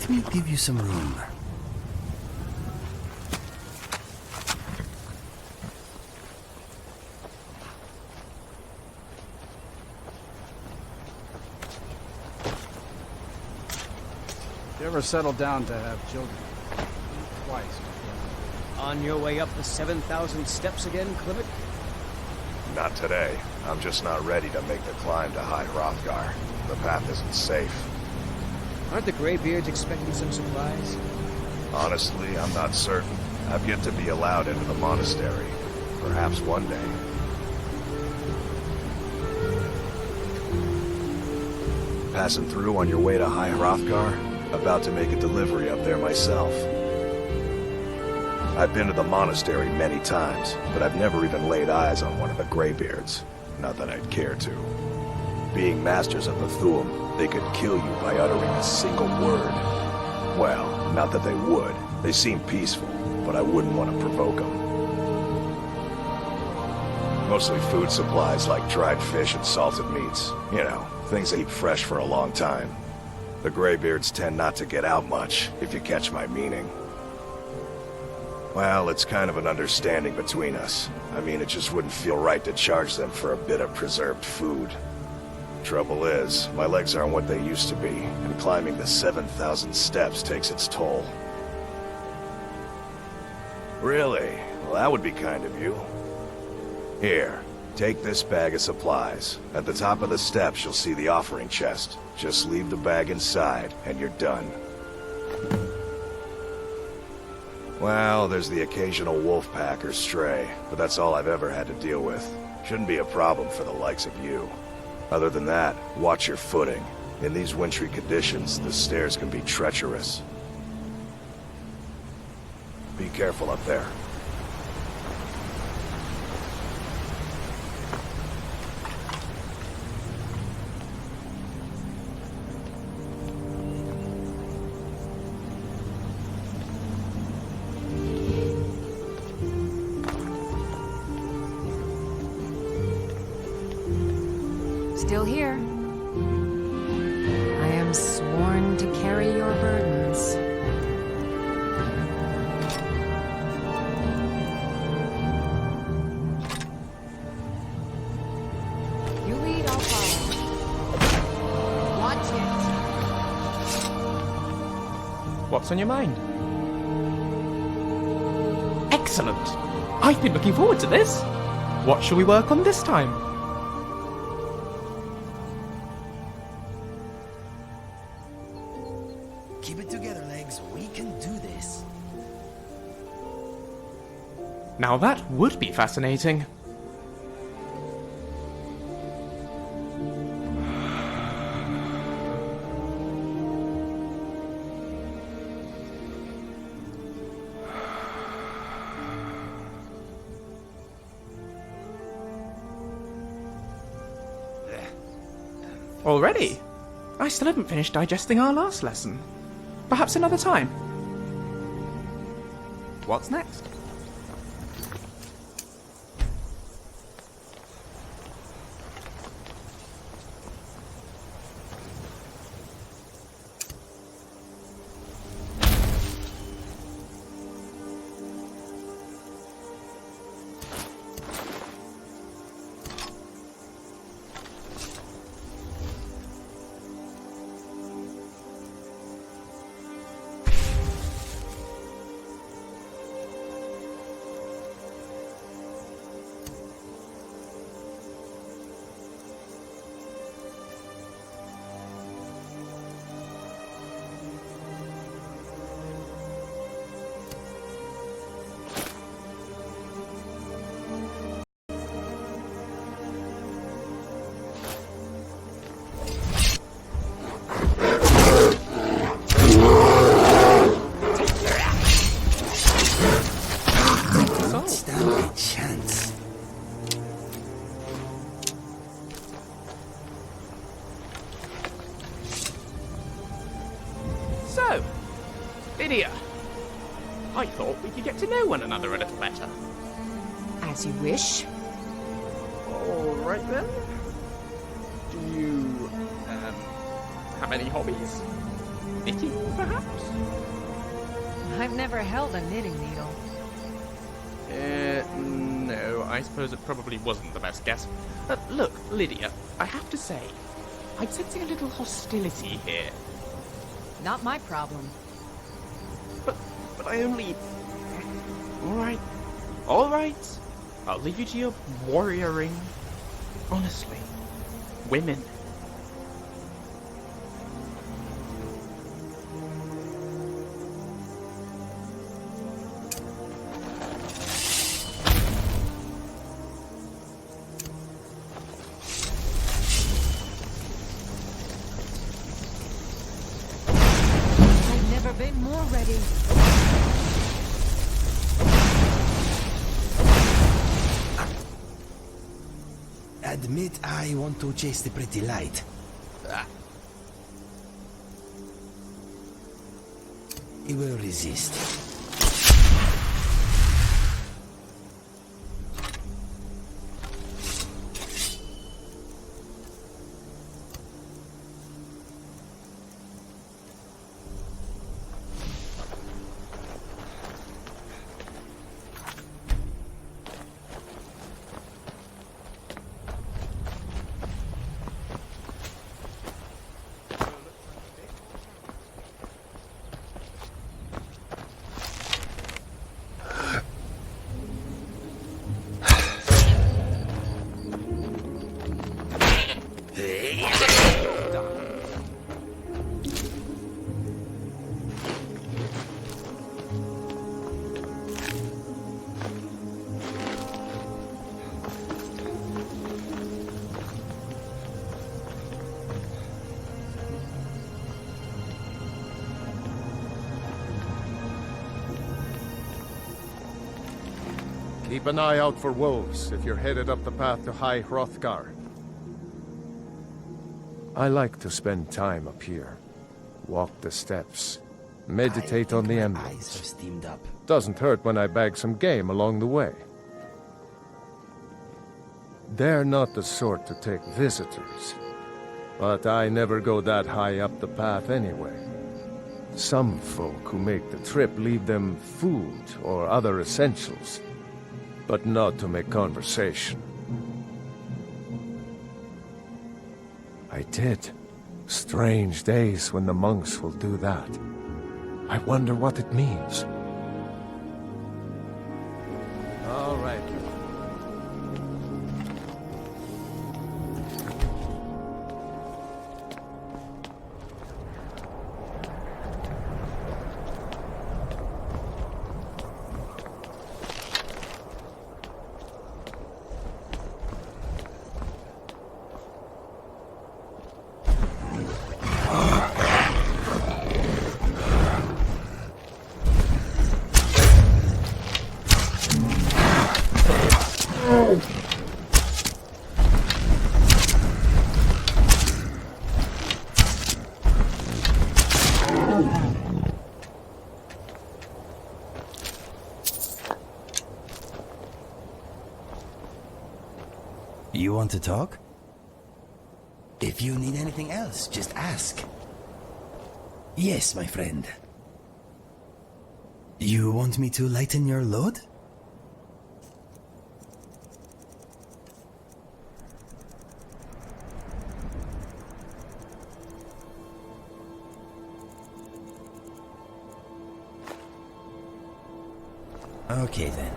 Let me give you some room. You ever settle down to have children? Twice. On your way up the 7,000 steps again, Clement? Not today. I'm just not ready to make the climb to High Hrothgar. The path isn't safe. Aren't the Greybeards expecting some surprise? Honestly, I'm not certain. I've yet to be allowed into the monastery. Perhaps one day. Passing through on your way to High Hrothgar? About to make a delivery up there myself. I've been to the monastery many times, but I've never even laid eyes on one of the Greybeards. Not that I'd care to. Being masters of the Thu'um, they could kill you by uttering a single word. Well, not that they would. They seem peaceful, but I wouldn't want to provoke them. Mostly food supplies like dried fish and salted meats. You know, things they keep fresh for a long time. The Greybeards tend not to get out much, if you catch my meaning. Well, it's kind of an understanding between us. I mean, it just wouldn't feel right to charge them for a bit of preserved food. Trouble is, my legs aren't what they used to be, and climbing the 7,000 steps takes its toll. Really? Well, that would be kind of you. Here, take this bag of supplies. At the top of the steps, you'll see the offering chest. Just leave the bag inside, and you're done. Well, there's the occasional wolf pack or stray, but that's all I've ever had to deal with. Shouldn't be a problem for the likes of you. Other than that, watch your footing. In these wintry conditions, the stairs can be treacherous. Be careful up there. Still here. I am sworn to carry your burdens. You lead, I'll follow. Watch it. What's on your mind? Excellent! I've been looking forward to this! What shall we work on this time? Keep it together, legs. We can do this. Now that would be fascinating. Already? I still haven't finished digesting our last lesson. Perhaps another time. What's next? So, Lydia, I thought we could get to know one another a little better. As you wish. All right then. Do you, have any hobbies? Knitting, perhaps? I've never held a knitting needle. No, I suppose it probably wasn't the best guess. Look, Lydia, I have to say, I'm sensing a little hostility here. Not my problem. But I only... Alright. Alright. I'll leave you to your warrioring. Honestly. Women. I've never been more ready. Admit I want to chase the pretty light. He will resist. Keep an eye out for wolves if you're headed up the path to High Hrothgar. I like to spend time up here. Walk the steps. Meditate on the Eyes are emblems. steamed up. Doesn't hurt when I bag some game along the way. They're not the sort to take visitors. But I never go that high up the path anyway. Some folk who make the trip leave them food or other essentials, but not to make conversation. I did. Strange days when the monks will do that. I wonder what it means. All right. You want to talk? If you need anything else, just ask. Yes, my friend. You want me to lighten your load? Okay then.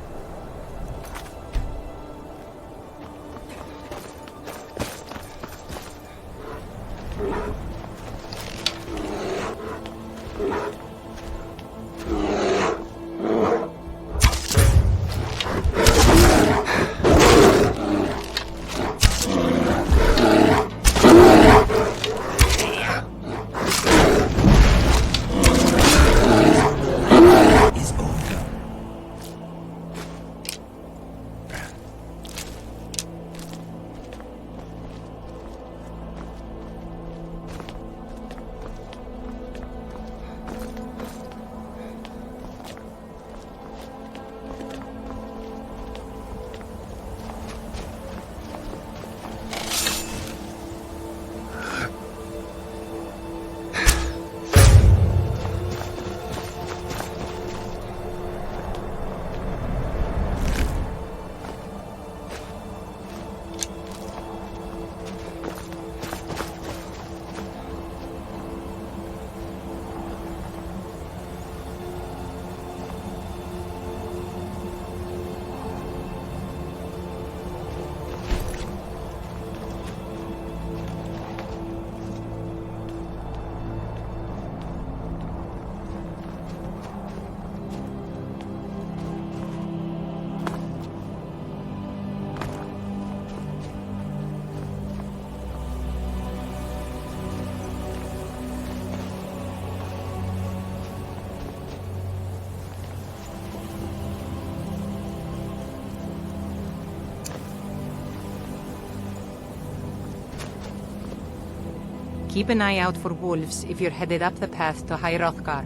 Keep an eye out for wolves if you're headed up the path to High Hrothgar.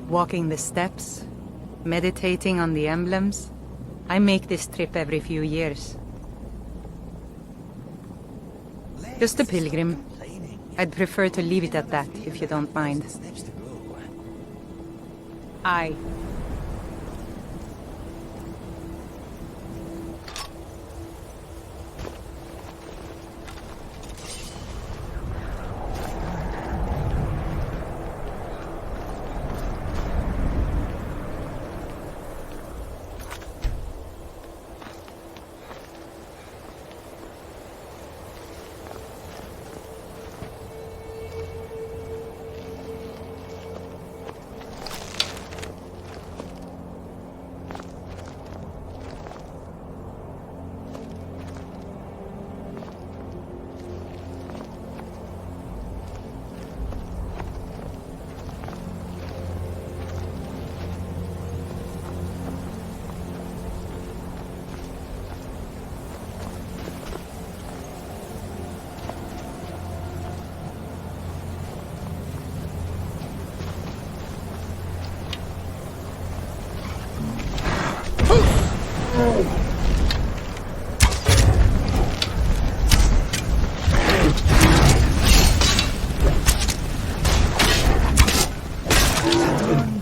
Walking the steps, meditating on the emblems. I make this trip every few years. Just a pilgrim. I'd prefer to leave it at that, if you don't mind. Aye.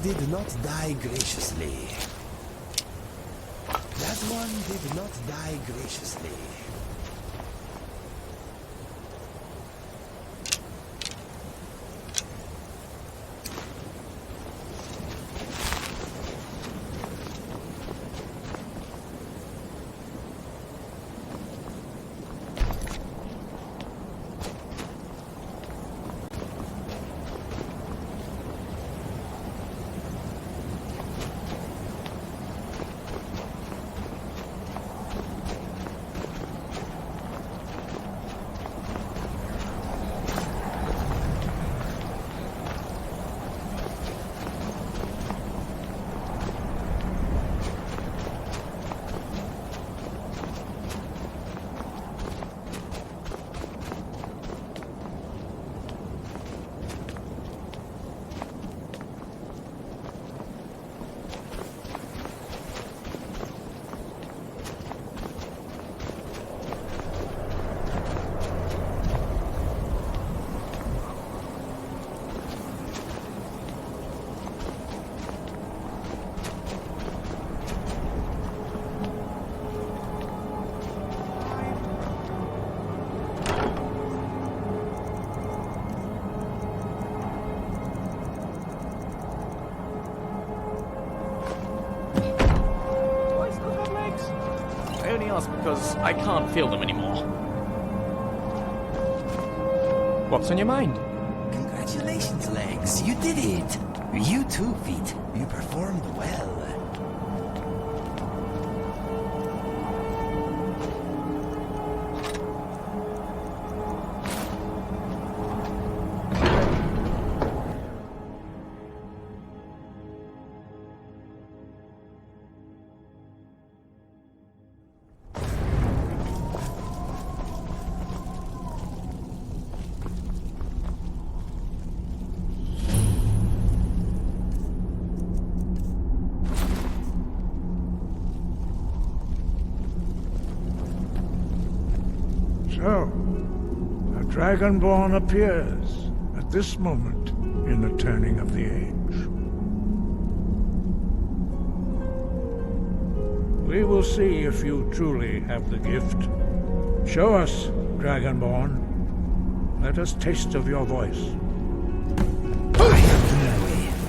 Did not die graciously. That one did not die graciously. Because I can't feel them anymore. What's on your mind? Congratulations, Legs. You did it. You too, Feet. You performed well. So, a Dragonborn appears at this moment in the turning of the age. We will see if you truly have the gift. Show us, Dragonborn. Let us taste of your voice.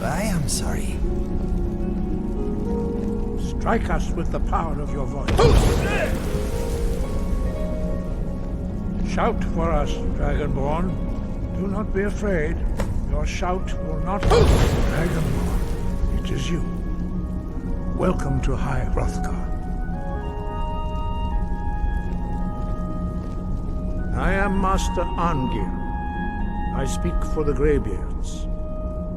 I am sorry. Strike us with the power of your voice. Shout for us, Dragonborn. Do not be afraid. Your shout will not... Dragonborn, it is you. Welcome to High Hrothgar. I am Master Angir. I speak for the Greybeards.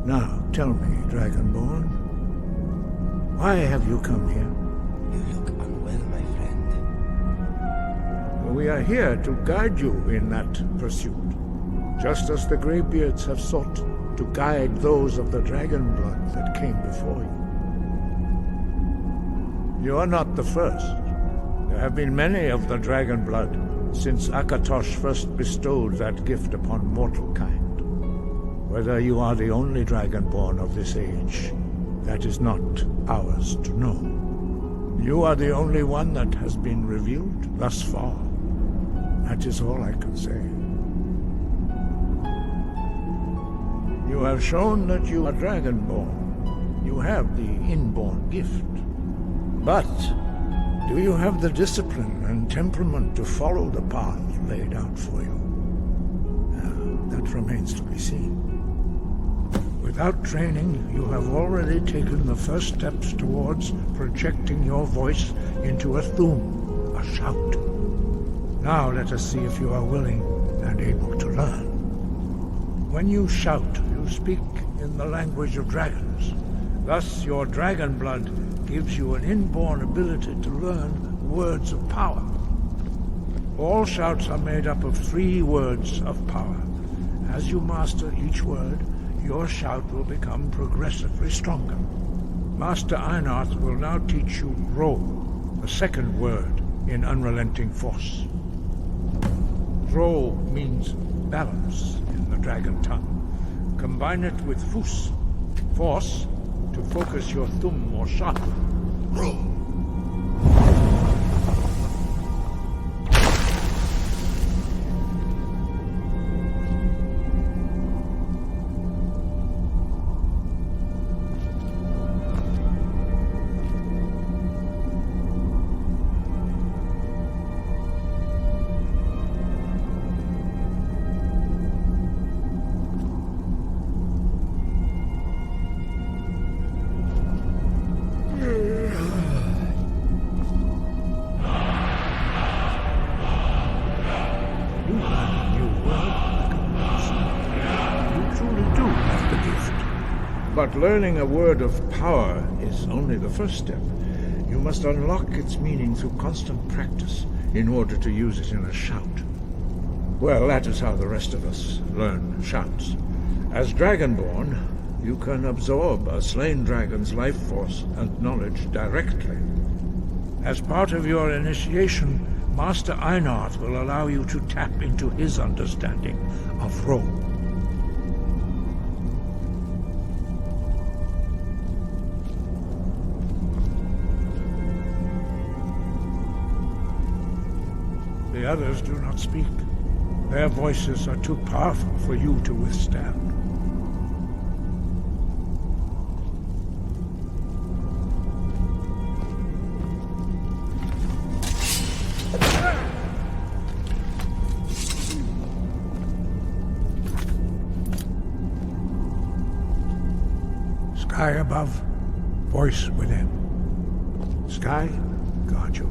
Now, tell me, Dragonborn, why have you come here? You look unwell, my friend. we are here to guide you in that pursuit, just as the Greybeards have sought to guide those of the dragon blood that came before you. You are not the first. There have been many of the dragon blood since Akatosh first bestowed that gift upon mortal kind. Whether you are the only dragonborn of this age, that is not ours to know. You are the only one that has been revealed thus far. That is all I can say. You have shown that you are dragonborn. You have the inborn gift. But do you have the discipline and temperament to follow the path laid out for you? That remains to be seen. Without training, you have already taken the first steps towards projecting your voice into a thum, a shout. Now let us see if you are willing and able to learn. When you shout, you speak in the language of dragons. Thus, your dragon blood gives you an inborn ability to learn words of power. All shouts are made up of 3 words of power. As you master each word, your shout will become progressively stronger. Master Einarth will now teach you Ro, the second word in Unrelenting Force. Ro means balance in the dragon tongue. Combine it with Fus, force, to focus your thumb or shout. Ro. But learning a word of power is only the first step. You must unlock its meaning through constant practice in order to use it in a shout. Well, that is how the rest of us learn shouts. As Dragonborn, you can absorb a slain dragon's life force and knowledge directly. As part of your initiation, Master Einarth will allow you to tap into his understanding of Ro. The others do not speak. Their voices are too powerful for you to withstand. Sky above, voice within. Sky, guard you.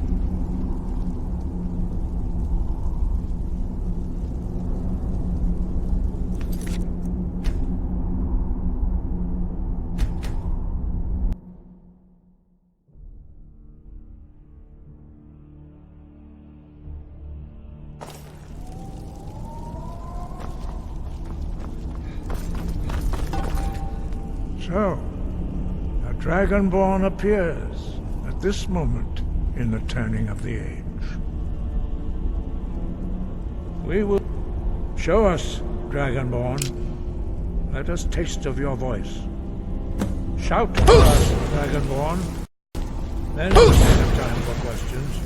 So, a Dragonborn appears at this moment in the turning of the age. We will... Show us, Dragonborn. Let us taste of your voice. Shout to us, Dragonborn. Then we have time for questions.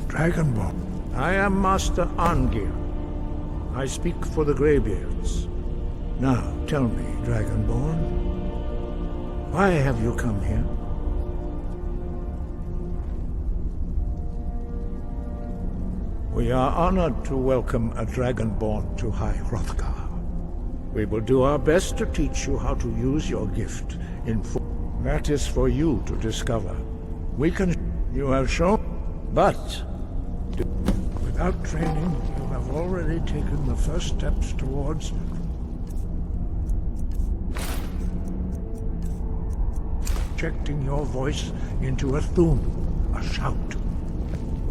Dragonborn, I am Master Arngir. I speak for the Greybeards. Now, tell me, Dragonborn, why have you come here? We are honored to welcome a Dragonborn to High Hrothgar. We will do our best to teach you how to use your gift in full. That is for you to discover. We can... You have shown... But... Without training, you have already taken the first steps towards... projecting your voice into a thum, a shout.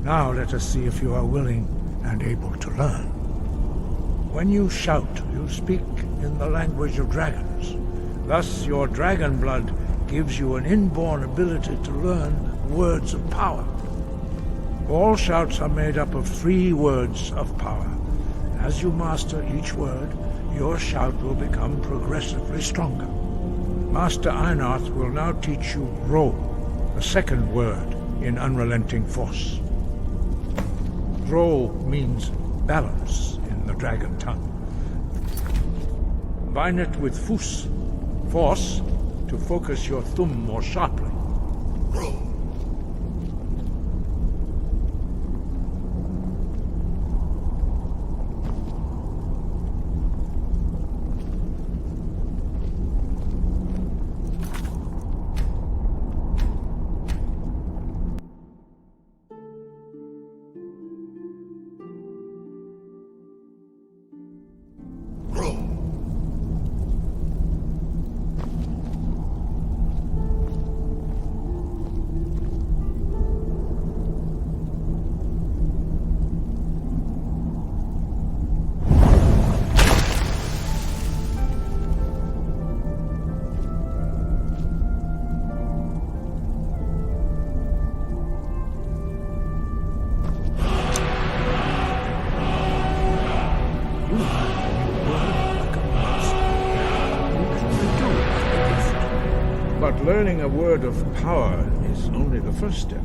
Now let us see if you are willing and able to learn. When you shout, you speak in the language of dragons. Thus, your dragon blood gives you an inborn ability to learn words of power. All shouts are made up of 3 words of power. As you master each word, your shout will become progressively stronger. Master Einarth will now teach you Ro, the second word in Unrelenting Force. Ro means balance in the dragon tongue. Combine it with Fus, force, to focus your thumb more sharply. Ro. But learning a word of power is only the first step.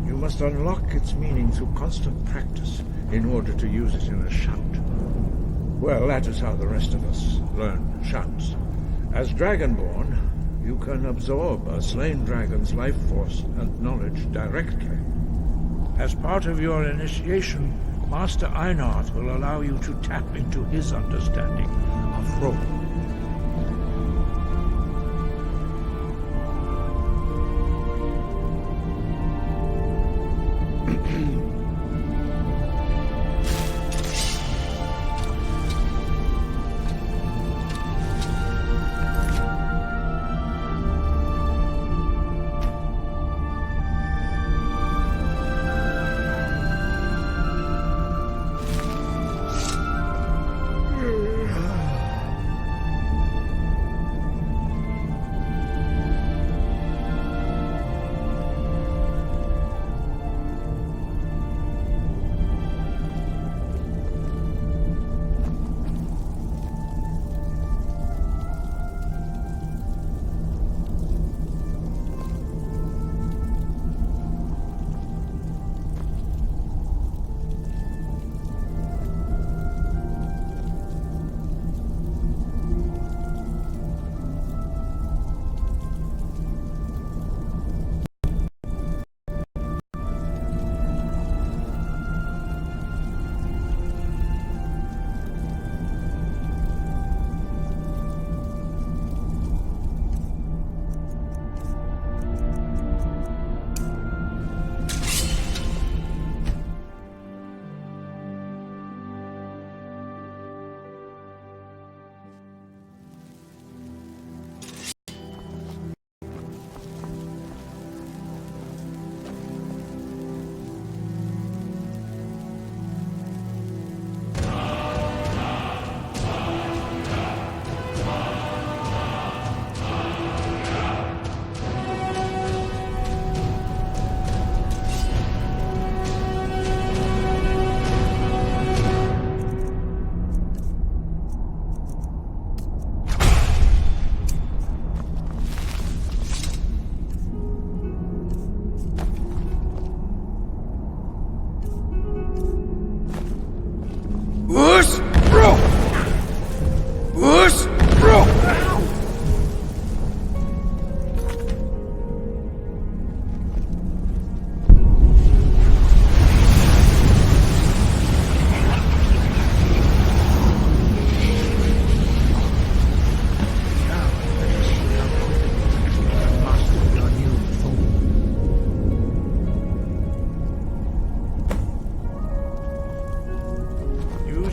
You must unlock its meaning through constant practice in order to use it in a shout. Well, that is how the rest of us learn shouts. As Dragonborn, you can absorb a slain dragon's life force and knowledge directly. As part of your initiation, Master Einarth will allow you to tap into his understanding of Ro.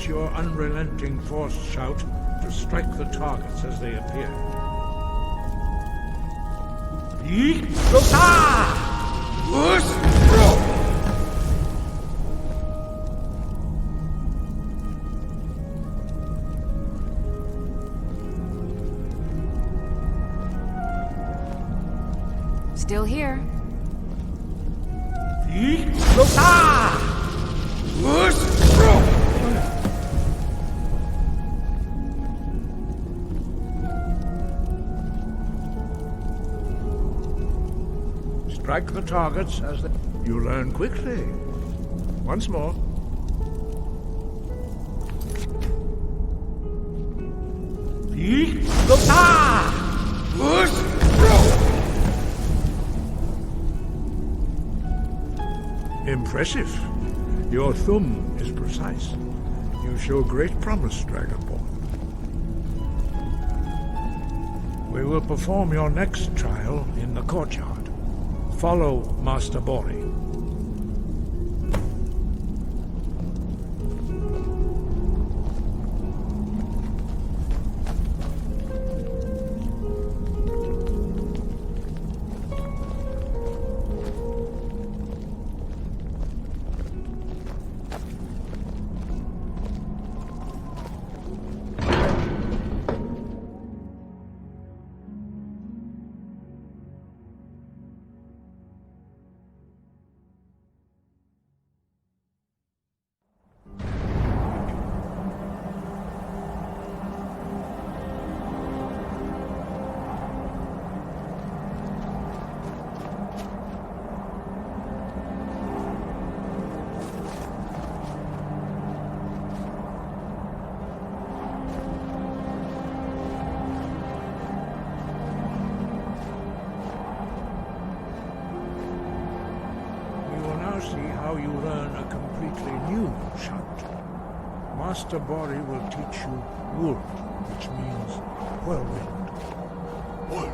Your unrelenting force shout to strike the targets as they appear. Still here. Strike the targets as they... You learn quickly. Once more. Impressive. Your thumb is precise. You show great promise, Dragonborn. We will perform your next trial in the courtyard. Follow Master Bori. How you learn a completely new shout. Master Bori will teach you Wool, which means whirlwind. Wool.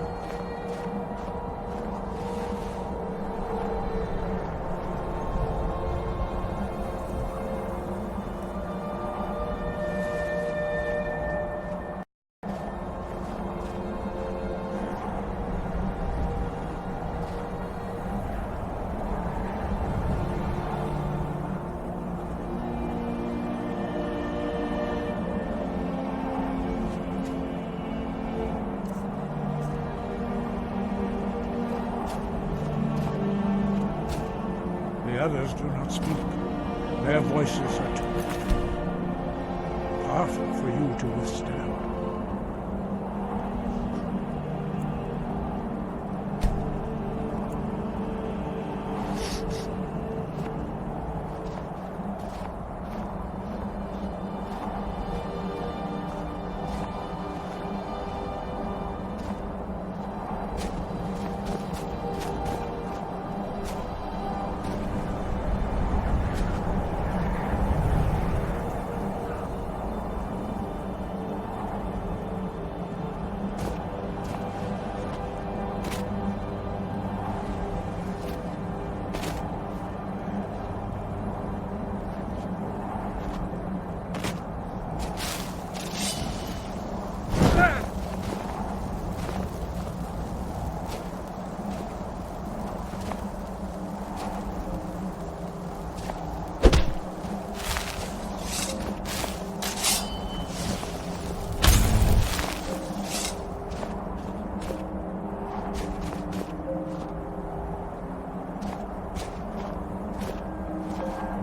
The others do not speak. Their voices are too powerful for you to withstand.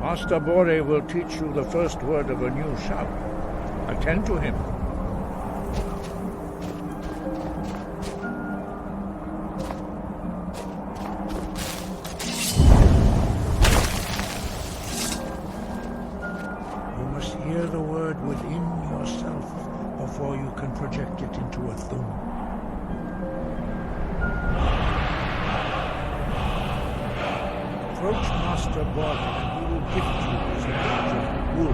Master Bori will teach you the first word of a new shout. Attend to him. You must hear the word within yourself before you can project it into a thum. Approach Master Bori and he will gift you his knowledge of wool.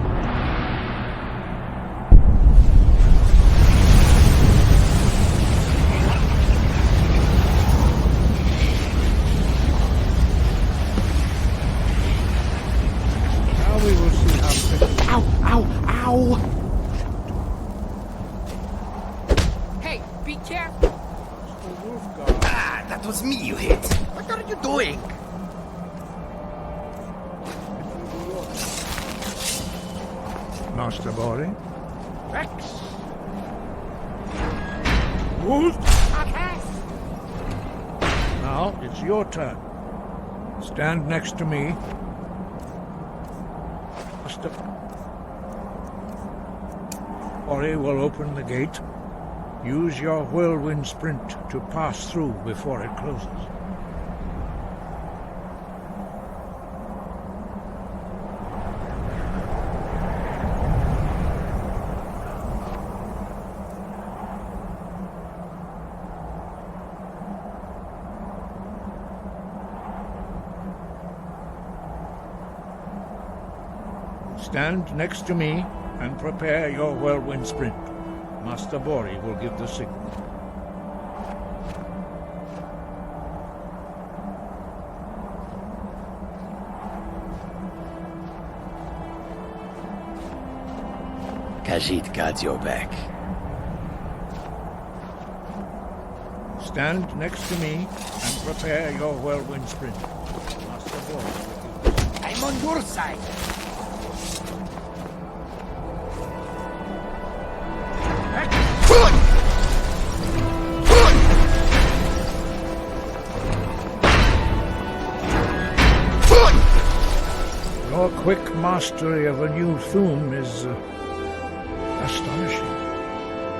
Now we will see how quickly... Ow! Ow! Ow! Hey, be careful! Master Wolfguard. Ah, that was me you hit. What are you doing? Master Bori. Rex! Wolf! Okay. Now, if it's your turn. Stand next to me. Ori will open the gate. Use your whirlwind sprint to pass through before it closes. Stand next to me and prepare your whirlwind sprint. Master Bori will give the signal. Khajit got your back. Stand next to me and prepare your whirlwind sprint. Master Bori will give the signal. I'm on your side. Your quick mastery of a new Thuum is astonishing.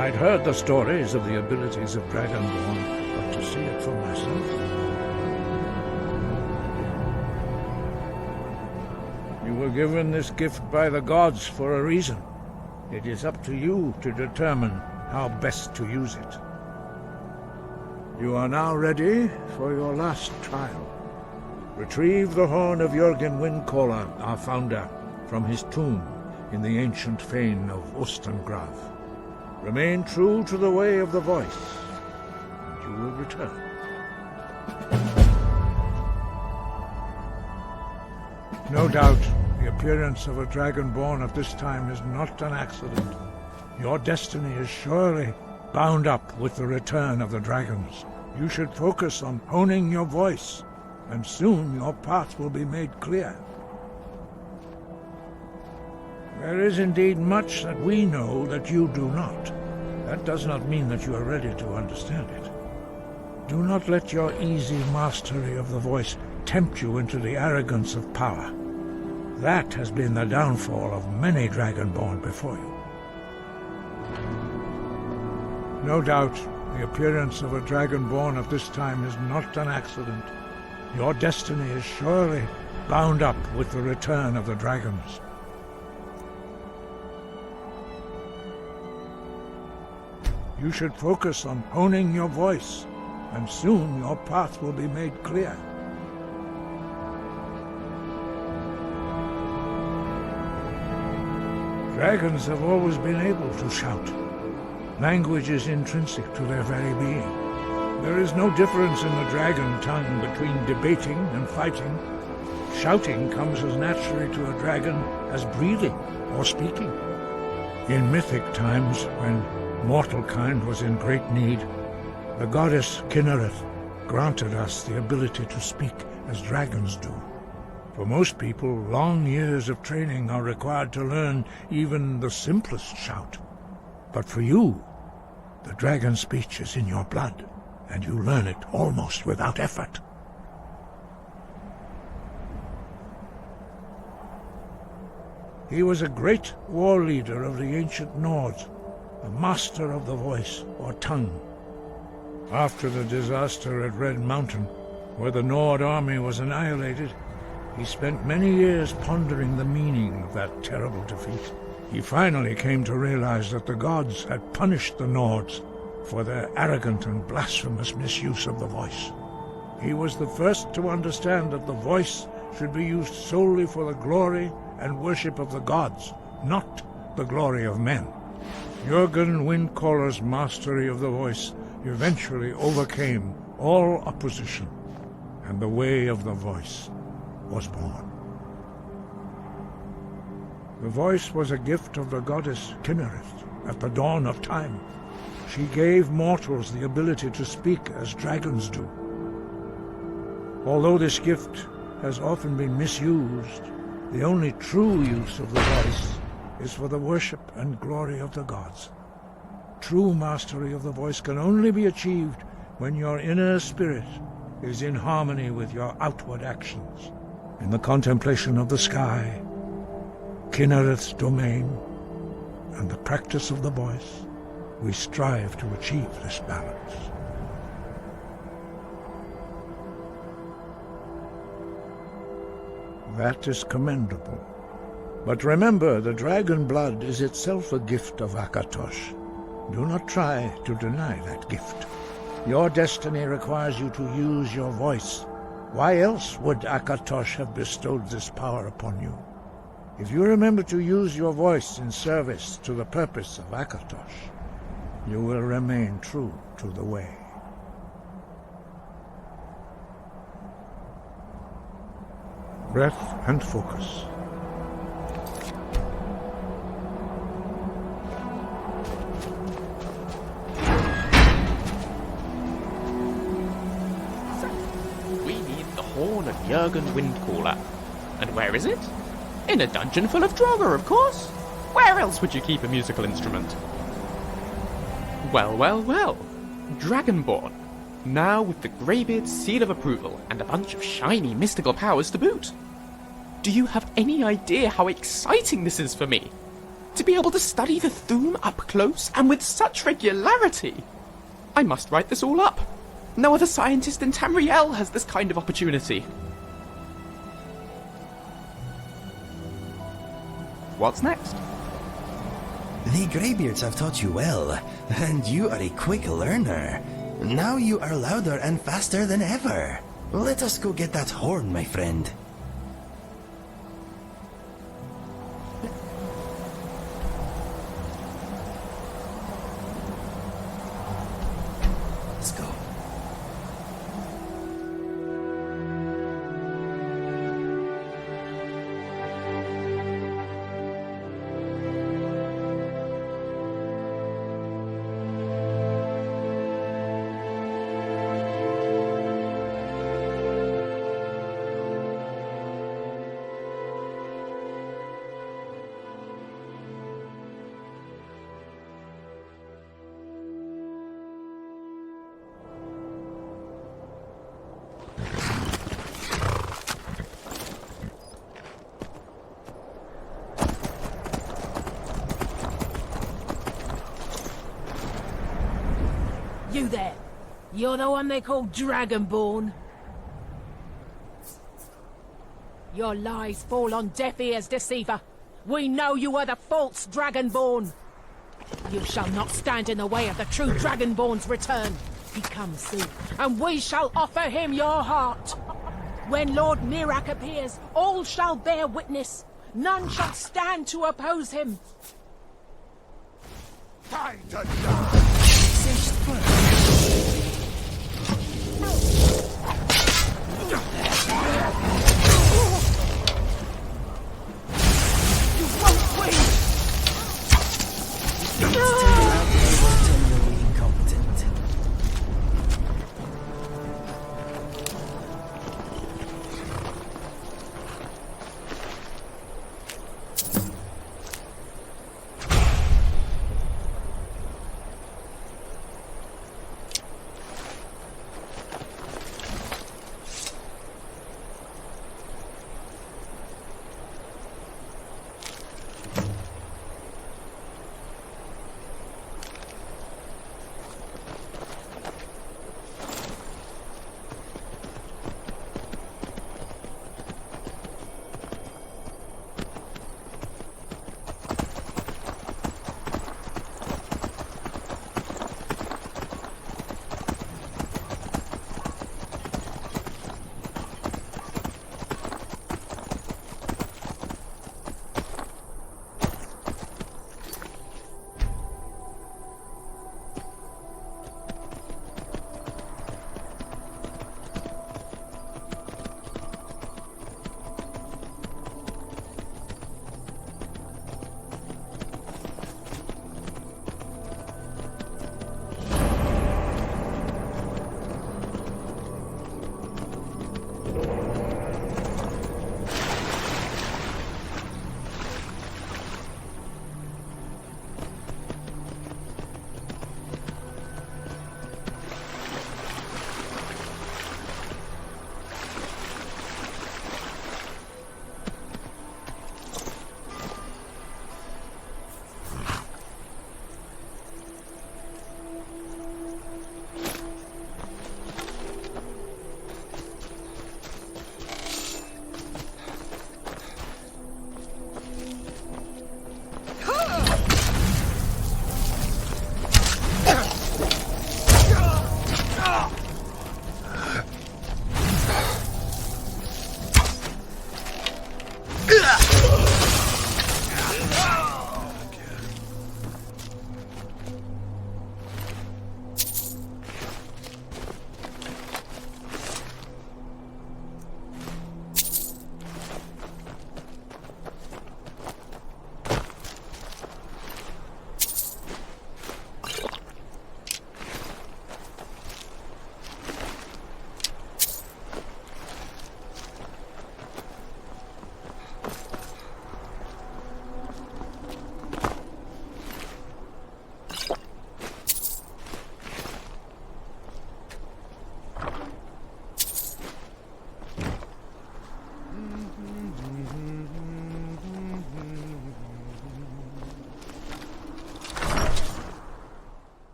I'd heard the stories of the abilities of Dragonborn, but to see it for myself... You were given this gift by the gods for a reason. It is up to you to determine how best to use it. You are now ready for your last trial. Retrieve the horn of Jürgen Windcaller, our founder, from his tomb in the ancient fane of Ostengrav. Remain true to the way of the voice, and you will return. No doubt, the appearance of a Dragonborn at this time is not an accident. Your destiny is surely bound up with the return of the dragons. You should focus on honing your voice, and soon your path will be made clear. There is indeed much that we know that you do not. That does not mean that you are ready to understand it. Do not let your easy mastery of the voice tempt you into the arrogance of power. That has been the downfall of many Dragonborn before you. No doubt, the appearance of a Dragonborn at this time is not an accident. Your destiny is surely bound up with the return of the dragons. You should focus on honing your voice, and soon your path will be made clear. Dragons have always been able to shout. Language is intrinsic to their very being. There is no difference in the dragon tongue between debating and fighting. Shouting comes as naturally to a dragon as breathing or speaking. In mythic times, when mortal kind was in great need, the goddess Kinnereth granted us the ability to speak as dragons do. For most people, long years of training are required to learn even the simplest shout. But for you, the dragon speech is in your blood, and you learn it almost without effort. He was a great war leader of the ancient Nords, a master of the voice, or tongue. After the disaster at Red Mountain, where the Nord army was annihilated, he spent many years pondering the meaning of that terrible defeat. He finally came to realize that the gods had punished the Nords for their arrogant and blasphemous misuse of the voice. He was the first to understand that the voice should be used solely for the glory and worship of the gods, not the glory of men. Jürgen Windcaller's mastery of the voice eventually overcame all opposition, and the way of the voice was born. The voice was a gift of the goddess Kinnereth at the dawn of time. She gave mortals the ability to speak as dragons do. Although this gift has often been misused, the only true use of the voice is for the worship and glory of the gods. True mastery of the voice can only be achieved when your inner spirit is in harmony with your outward actions. In the contemplation of the sky, Kinnereth's domain, and the practice of the voice, we strive to achieve this balance. That is commendable. But remember, the dragon blood is itself a gift of Akatosh. Do not try to deny that gift. Your destiny requires you to use your voice. Why else would Akatosh have bestowed this power upon you? If you remember to use your voice in service to the purpose of Akatosh, you will remain true to the way. Breath and focus. We need the horn of Jurgen Windcaller. And where is it? In a dungeon full of Draugr, of course. Where else would you keep a musical instrument? Well, well, well. Dragonborn. Now with the Greybeard's seal of approval and a bunch of shiny mystical powers to boot. Do you have any idea how exciting this is for me? To be able to study the Thu'um up close and with such regularity. I must write this all up. No other scientist in Tamriel has this kind of opportunity. What's next? The Greybeards have taught you well, and you are a quick learner. Now you are louder and faster than ever. Let us go get that horn, my friend. Let's go. You there! You're the one they call Dragonborn? Your lies fall on deaf ears, deceiver. We know you are the false Dragonborn. You shall not stand in the way of the true Dragonborn's return. He comes soon, and we shall offer him your heart. When Lord Mirak appears, all shall bear witness. None shall stand to oppose him. Time to die! You won't win! Incompetent.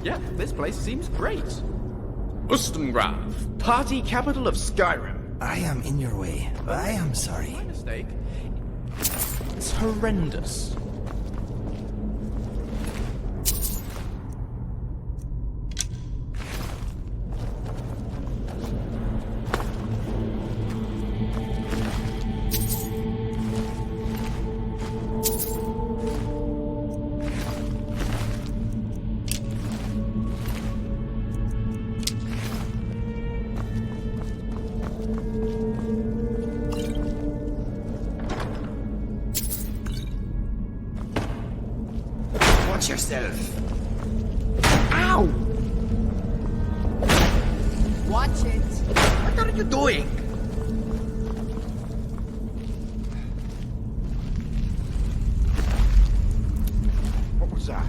Yeah, this place seems great. Ustengrav, party capital of Skyrim. I am in your way. I am sorry. My mistake. It's horrendous. Watch yourself. Ow! Watch it. What are you doing? What was that?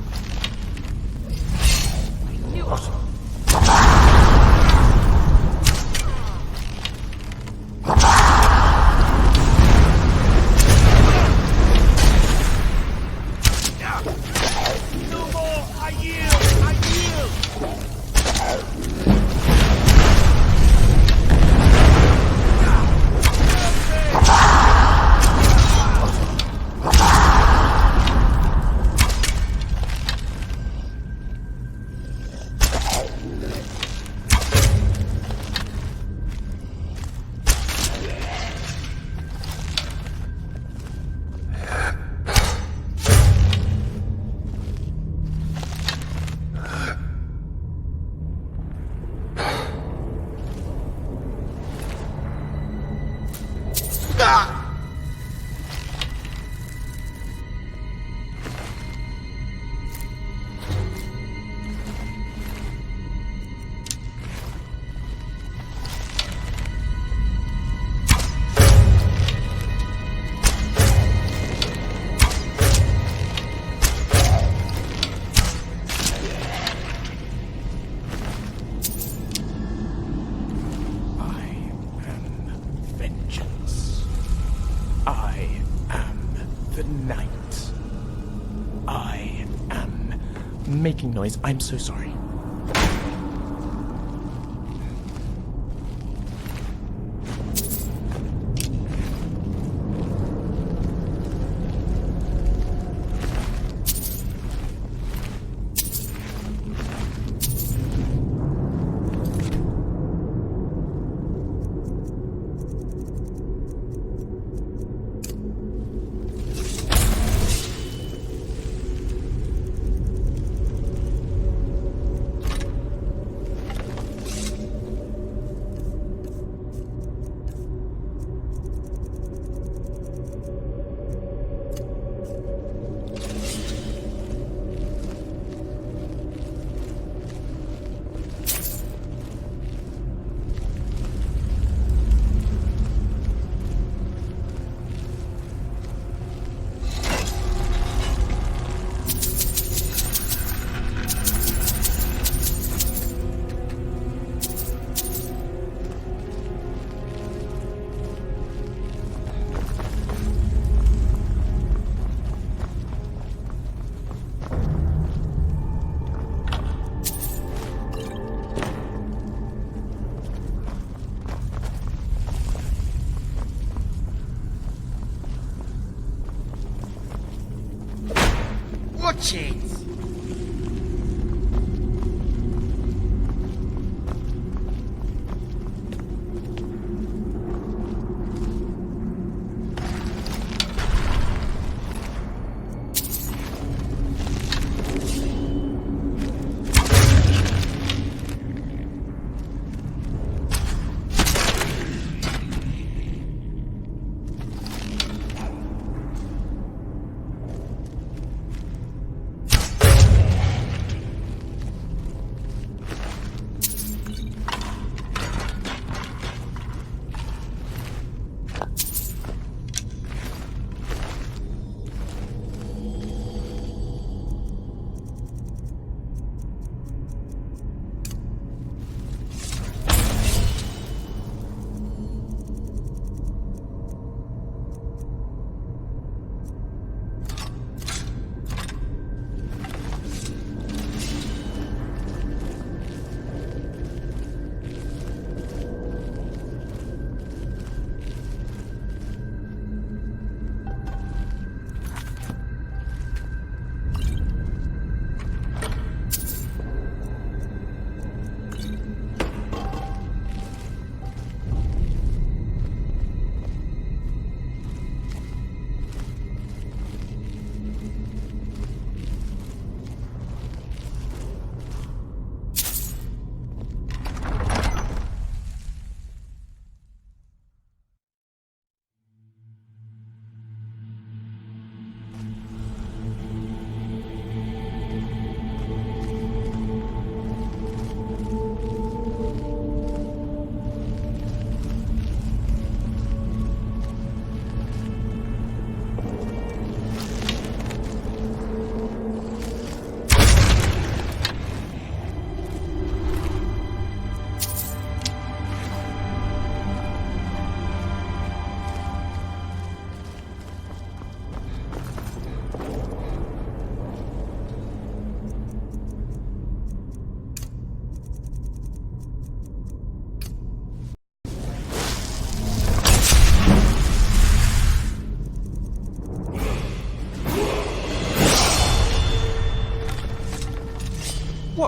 Making noise. I'm so sorry. Watch it!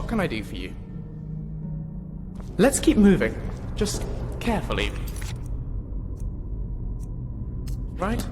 What can I do for you? Let's keep moving. Just carefully. Right?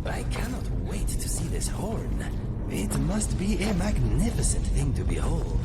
I cannot wait to see this horn. It must be a magnificent thing to behold.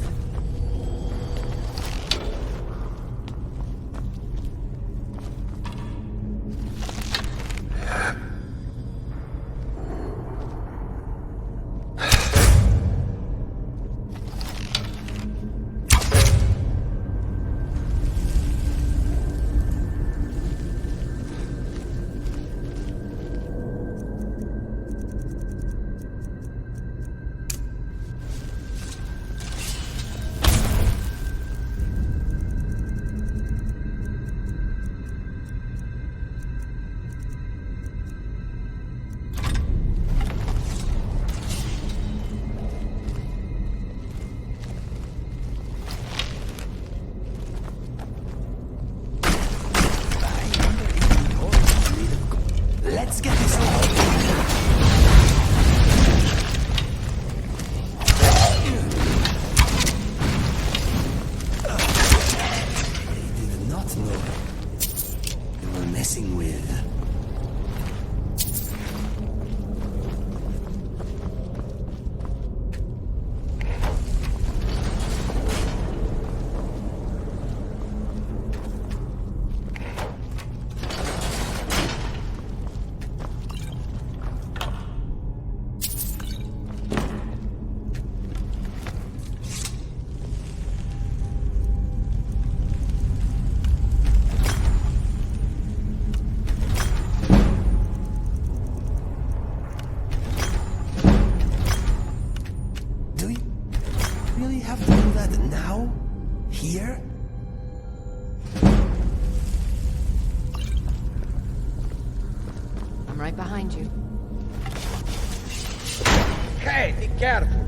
Let's get this over. They did not know they were messing with. Really have to do that now? Here? I'm right behind you. Hey, be careful!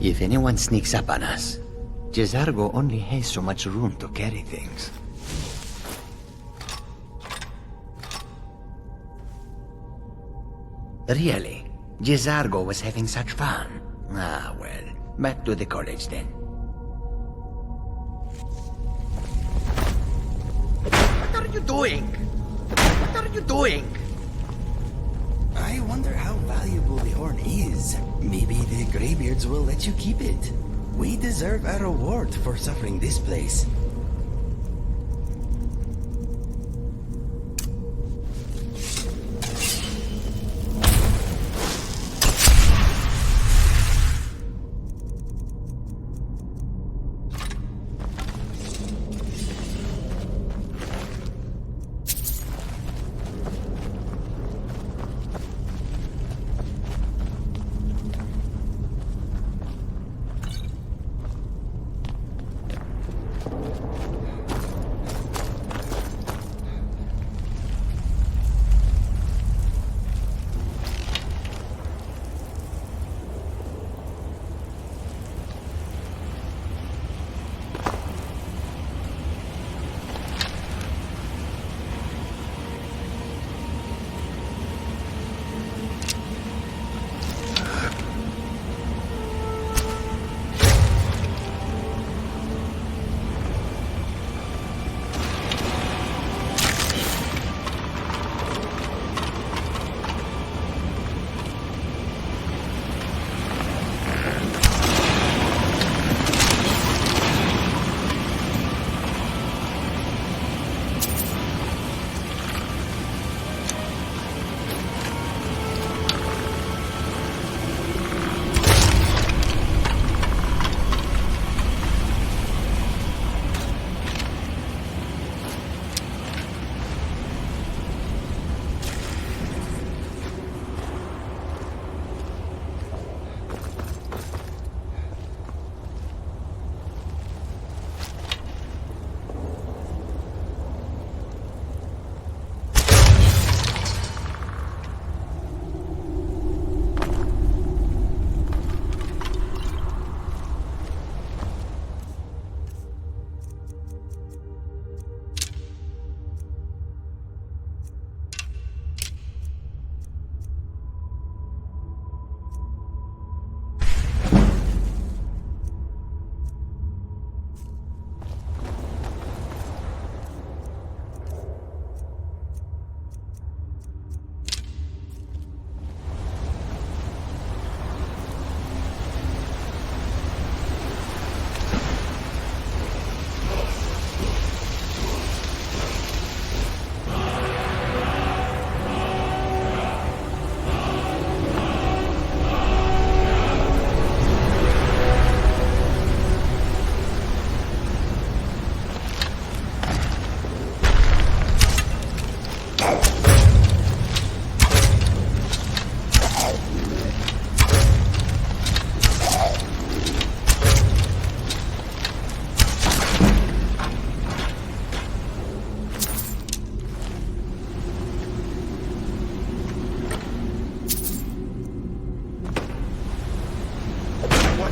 If anyone sneaks up on us, Jezargo only has so much room to carry things. Really? Jezargo was having such fun? Ah, well. Back to the college then. What are you doing? What are you doing? I wonder how valuable the horn is. Maybe the Greybeards will let you keep it. We deserve a reward for suffering this place.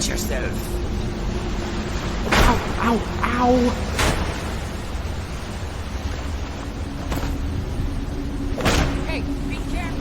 Watch yourself. Ow, ow, ow! Hey, be careful!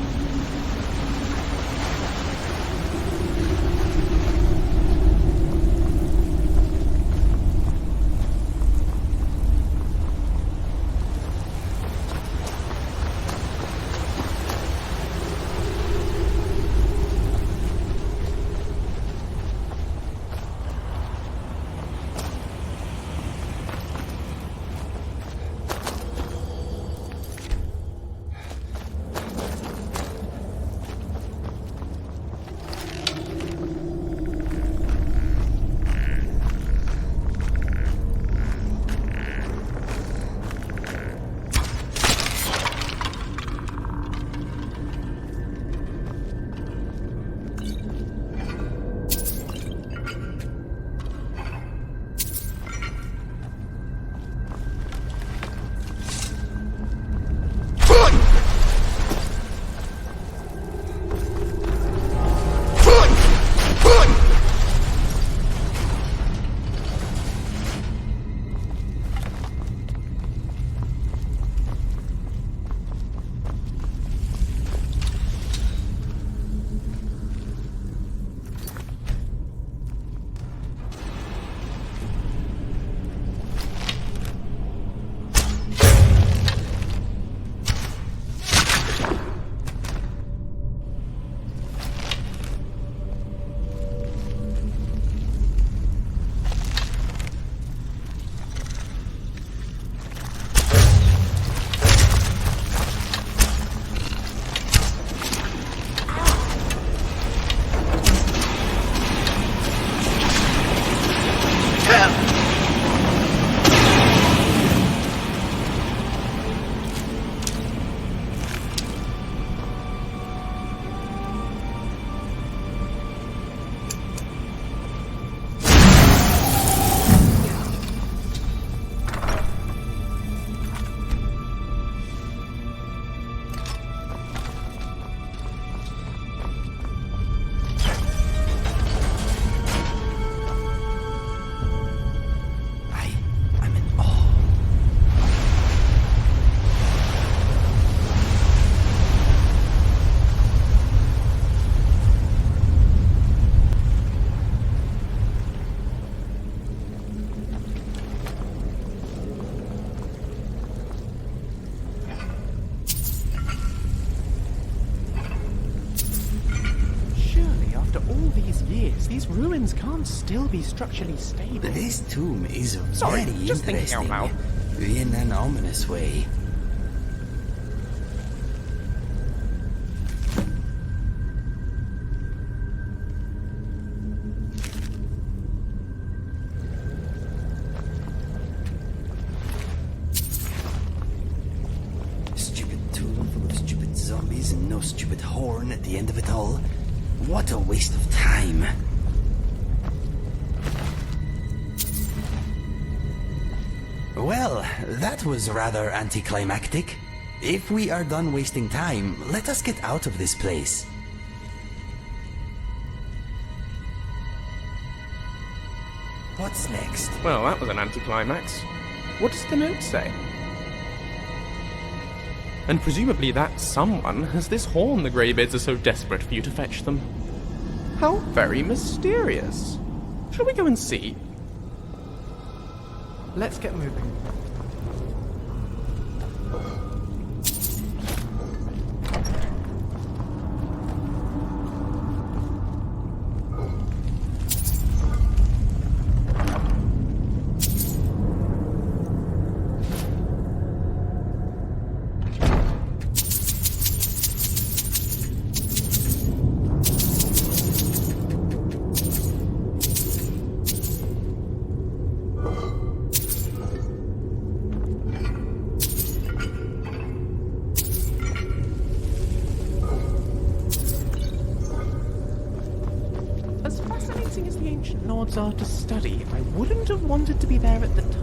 These ruins can't still be structurally stable. This tomb is Sorry, very just thinking out interesting, loud. in an ominous way. Stupid tomb full of stupid zombies and no stupid horn at the end of it all. What a waste of time. Well, that was rather anticlimactic. If we are done wasting time, let us get out of this place. What's next? Well, that was an anticlimax. What does the note say? And presumably that someone has this horn the Greybeards are so desperate for you to fetch them. How very mysterious. Shall we go and see? Let's get moving. Lords are to study, I wouldn't have wanted to be there at the time.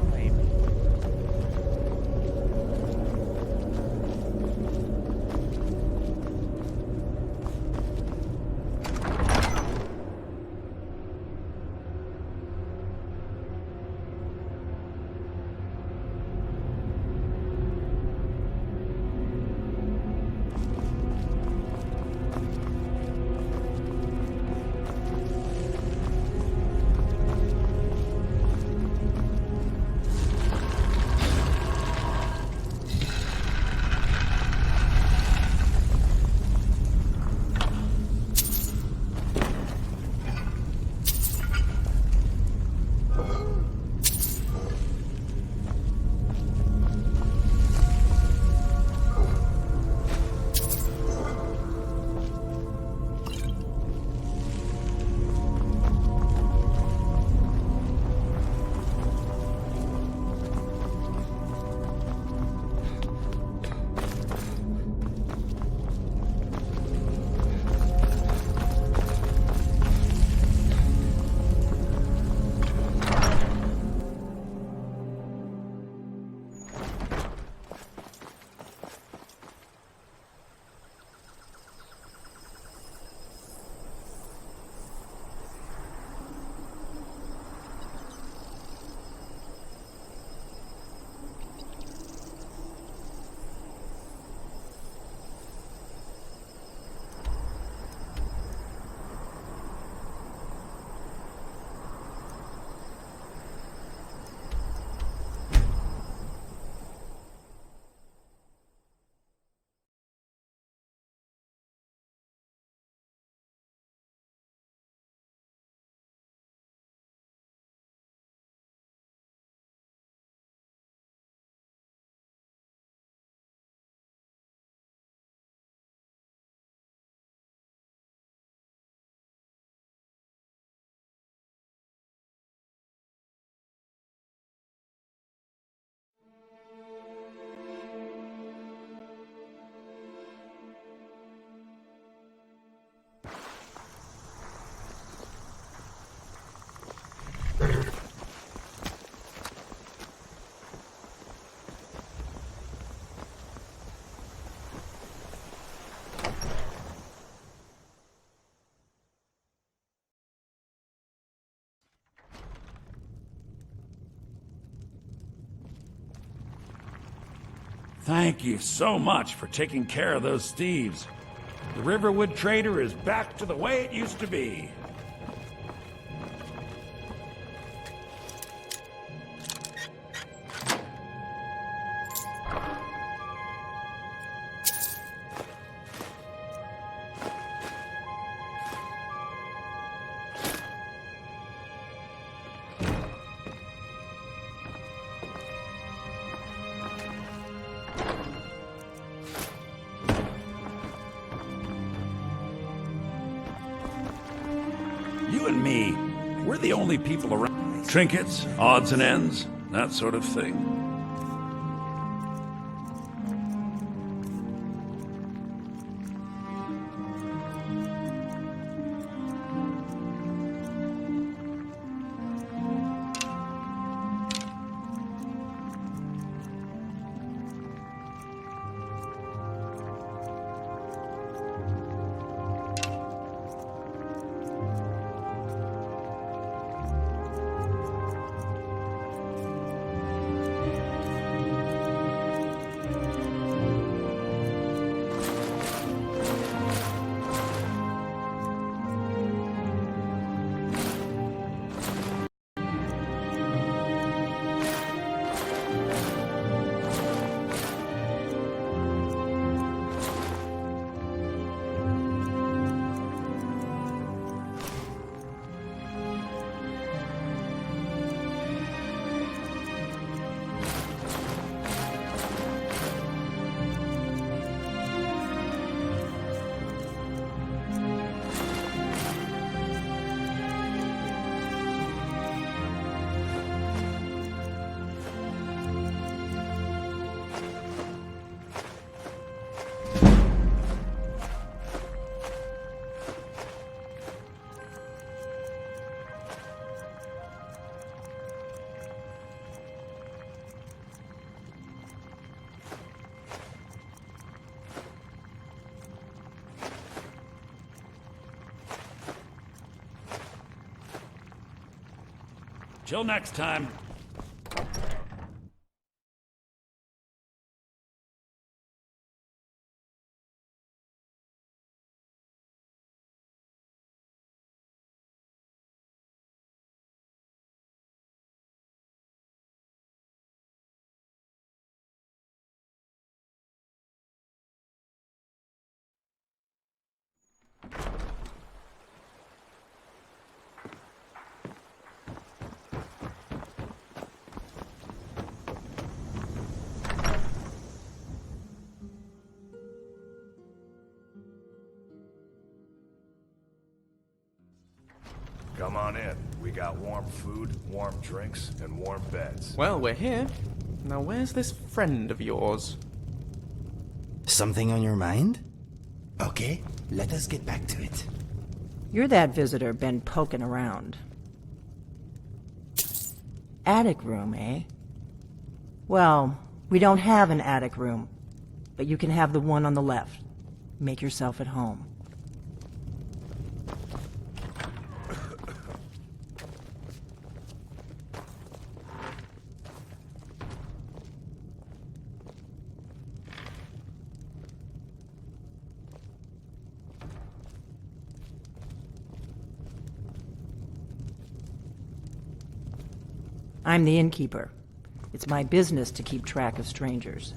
Thank you so much for taking care of those thieves. The Riverwood Trader is back to the way it used to be. You and me, we're the only people around. Trinkets, odds and ends, that sort of thing. Till next time. Come on in. We got warm food, warm drinks, and warm beds. Well, we're here. Now where's this friend of yours? Something on your mind? Okay, let us get back to it. You're that visitor been poking around. Attic room, eh? Well, we don't have an attic room, but you can have the one on the left. Make yourself at home. I'm the innkeeper. It's my business to keep track of strangers.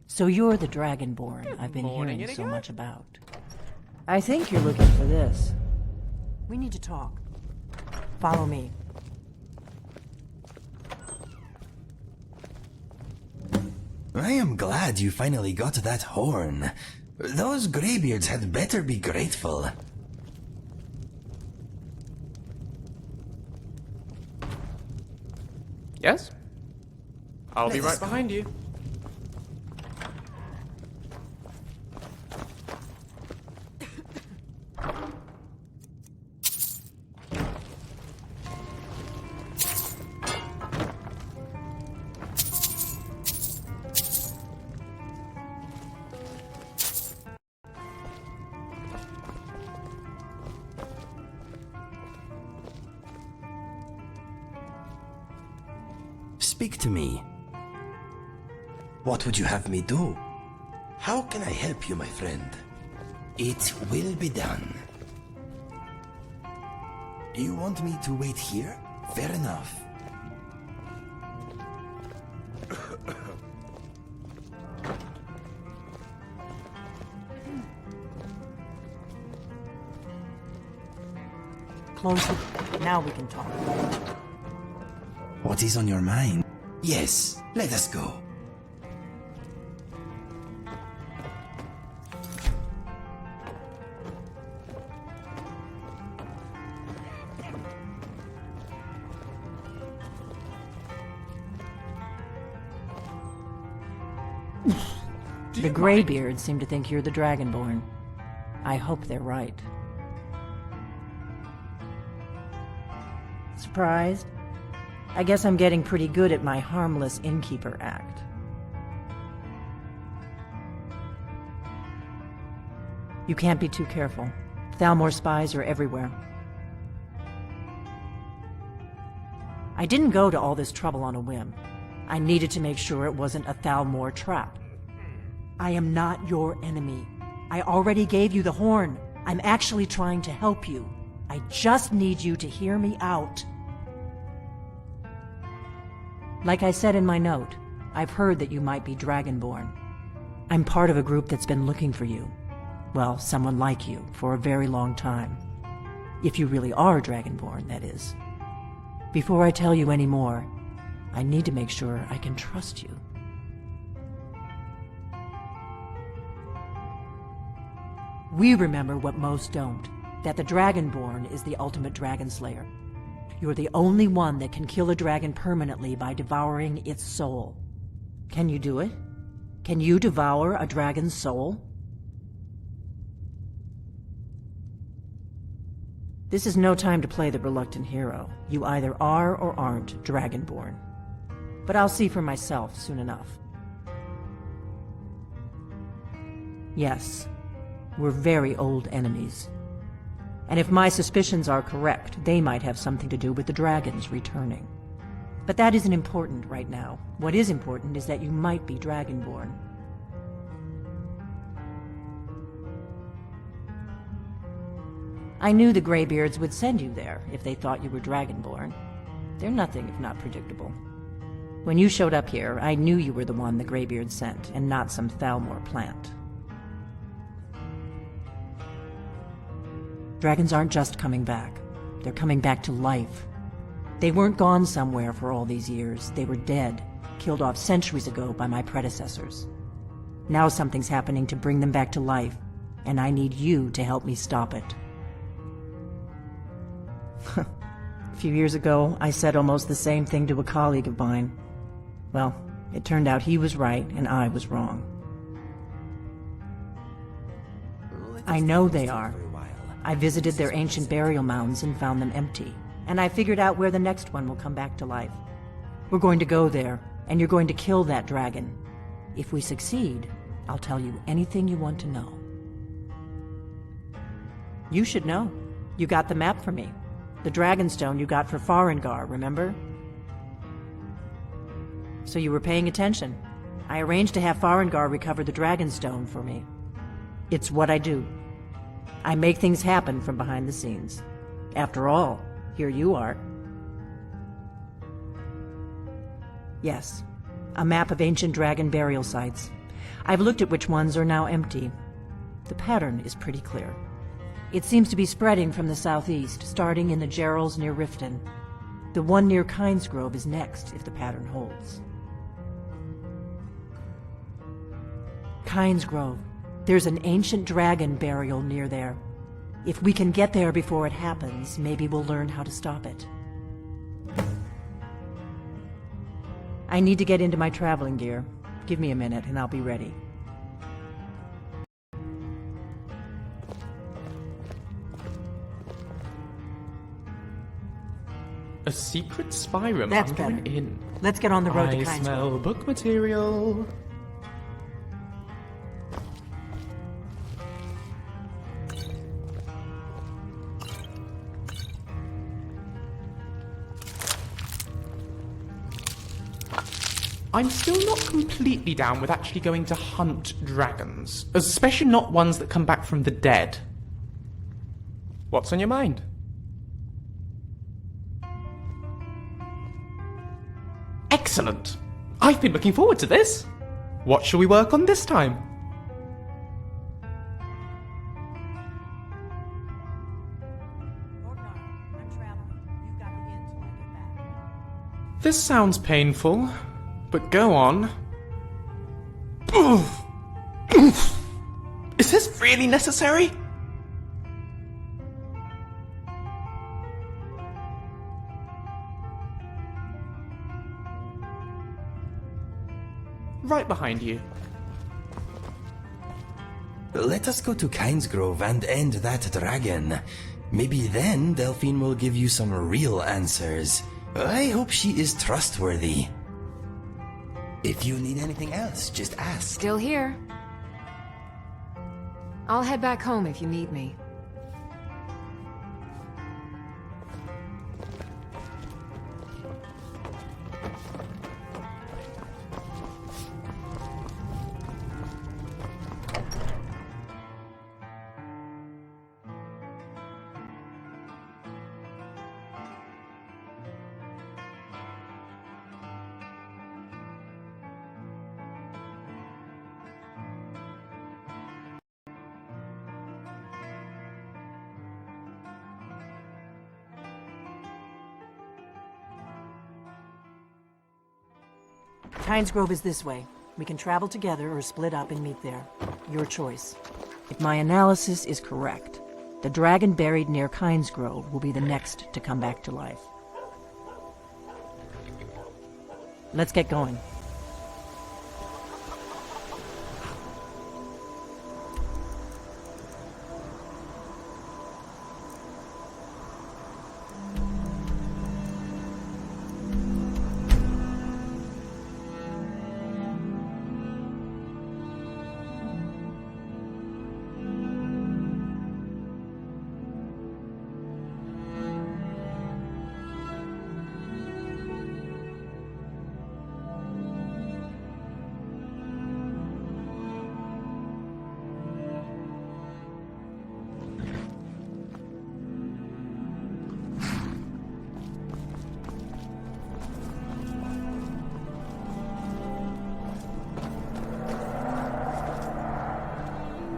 So you're the Dragonborn I've been hearing so much about. I think you're looking for this. We need to talk. Follow me. I am glad you finally got that horn. Those graybeards had better be grateful. Yes? I'll be right behind you. speak to me. What would you have me do? How can I help you, my friend? It will be done. You want me to wait here? Fair enough. Close it. Now we can talk. What is on your mind? Yes, let us go. The Greybeards seem to think you're the Dragonborn. I hope they're right. Surprised? I guess I'm getting pretty good at my harmless innkeeper act. You can't be too careful. Thalmor spies are everywhere. I didn't go to all this trouble on a whim. I needed to make sure it wasn't a Thalmor trap. I am not your enemy. I already gave you the horn. I'm actually trying to help you. I just need you to hear me out. Like I said in my note, I've heard that you might be Dragonborn. I'm part of a group that's been looking for you. Well, someone like you, for a very long time. If you really are Dragonborn, that is. Before I tell you any more, I need to make sure I can trust you. We remember what most don't, that the Dragonborn is the ultimate dragon slayer. You're the only one that can kill a dragon permanently by devouring its soul. Can you do it? Can you devour a dragon's soul? This is no time to play the reluctant hero. You either are or aren't Dragonborn. But I'll see for myself soon enough. Yes, we're very old enemies. And if my suspicions are correct, they might have something to do with the dragons returning. But that isn't important right now. What is important is that you might be Dragonborn. I knew the Greybeards would send you there if they thought you were Dragonborn. They're nothing if not predictable. When you showed up here, I knew you were the one the Greybeards sent, and not some Thalmor plant. Dragons aren't just coming back. They're coming back to life. They weren't gone somewhere for all these years. They were dead, killed off centuries ago by my predecessors. Now something's happening to bring them back to life, and I need you to help me stop it. A few years ago, I said almost the same thing to a colleague of mine. Well, it turned out he was right and I was wrong. I know they are. I visited their ancient burial mounds and found them empty, and I figured out where the next one will come back to life. We're going to go there, and you're going to kill that dragon. If we succeed, I'll tell you anything you want to know. You should know. You got the map for me. The Dragonstone you got for Farengar, remember? So you were paying attention. I arranged to have Farengar recover the Dragonstone for me. It's what I do. I make things happen from behind the scenes. After all, here you are. Yes, a map of ancient dragon burial sites. I've looked at which ones are now empty. The pattern is pretty clear. It seems to be spreading from the southeast, starting in the Gerals near Riften. The one near Kynesgrove is next, if the pattern holds. Kynesgrove. There's an ancient dragon burial near there. If we can get there before it happens, maybe we'll learn how to stop it. I need to get into my traveling gear. Give me a minute and I'll be ready. A secret spy room That's under an better. inn. Let's get on the road to I Kynesgrove. smell book material. I'm still not completely down with actually going to hunt dragons, especially not ones that come back from the dead. What's on your mind? Excellent! I've been looking forward to this! What shall we work on this time? This sounds painful, but go on. Is this really necessary? Right behind you. Let us go to Kynesgrove and end that dragon. Maybe then Delphine will give you some real answers. I hope she is trustworthy. If you need anything else, just ask. Still here. I'll head back home if you need me. Kynesgrove is this way. We can travel together or split up and meet there. Your choice. If my analysis is correct, the dragon buried near Kynesgrove will be the next to come back to life. Let's get going.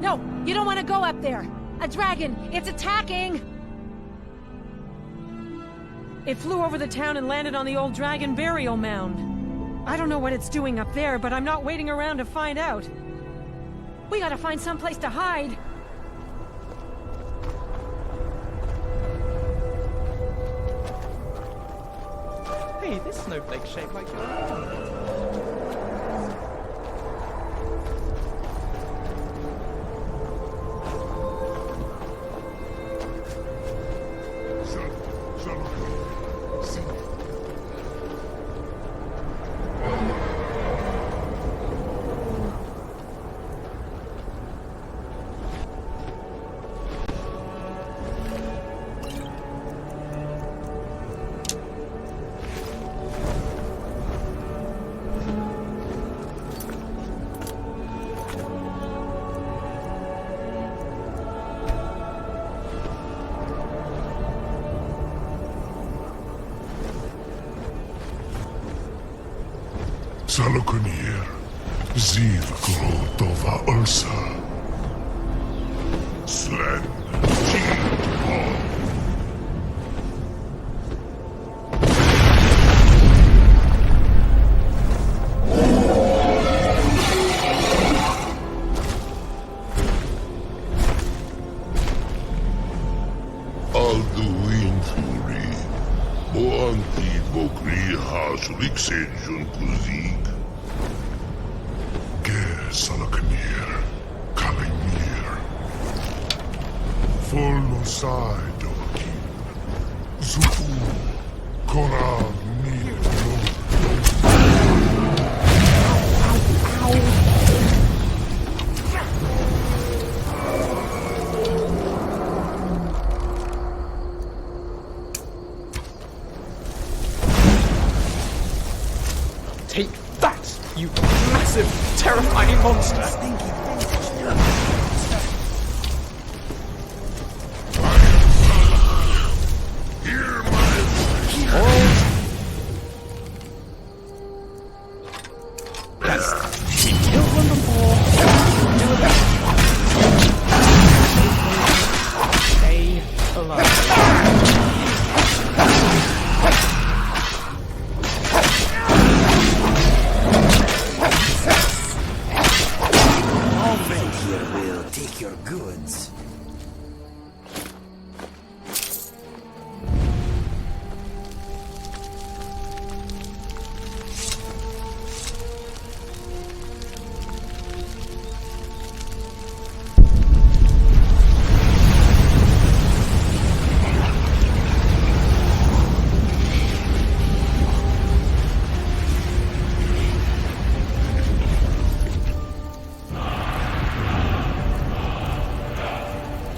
No, you don't want to go up there. A dragon, it's attacking! It flew over the town and landed on the old dragon burial mound. I don't know what it's doing up there, but I'm not waiting around to find out. We gotta find someplace to hide. Hey, this snowflake's shaped like your arm. Salukunier, Ziv Grotova Ursa. Slen, Jid Alduin Fury, Boanti Bokri Hasulik Kuzik. Salaknir, Kalimir, Folosai Dokin, Zufu, Koral Mir. Take That, you massive, terrifying monster! Killed one before. Do it again. Stay alive. All men here will take your goods.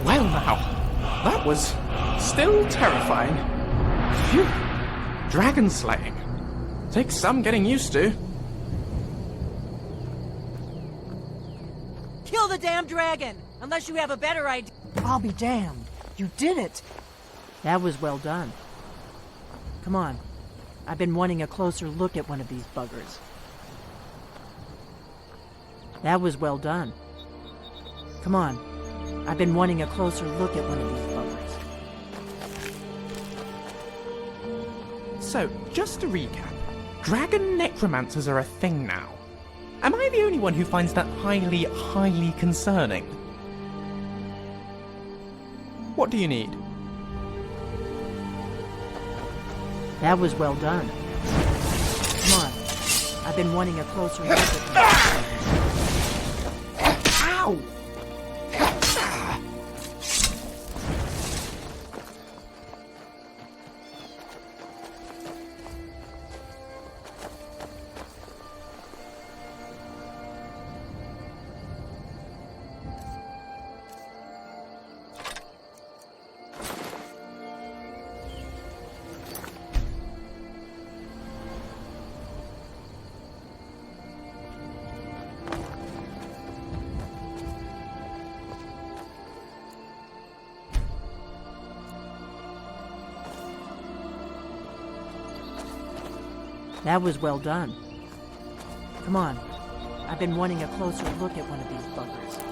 Well now, that was still terrifying. Phew. Dragon slaying. Takes some getting used to. Kill the damn dragon! Unless you have a better idea. I'll be damned. You did it! That was well done. Come on. I've been wanting a closer look at one of these buggers. That was well done. Come on. I've been wanting a closer look at one of these buggers. So, just to recap, dragon necromancers are a thing now. Am I the only one who finds that highly, highly concerning? What do you need? That was well done. Come on. I've been wanting a closer look at Ow! That was well done. Come on. I've been wanting a closer look at one of these buggers.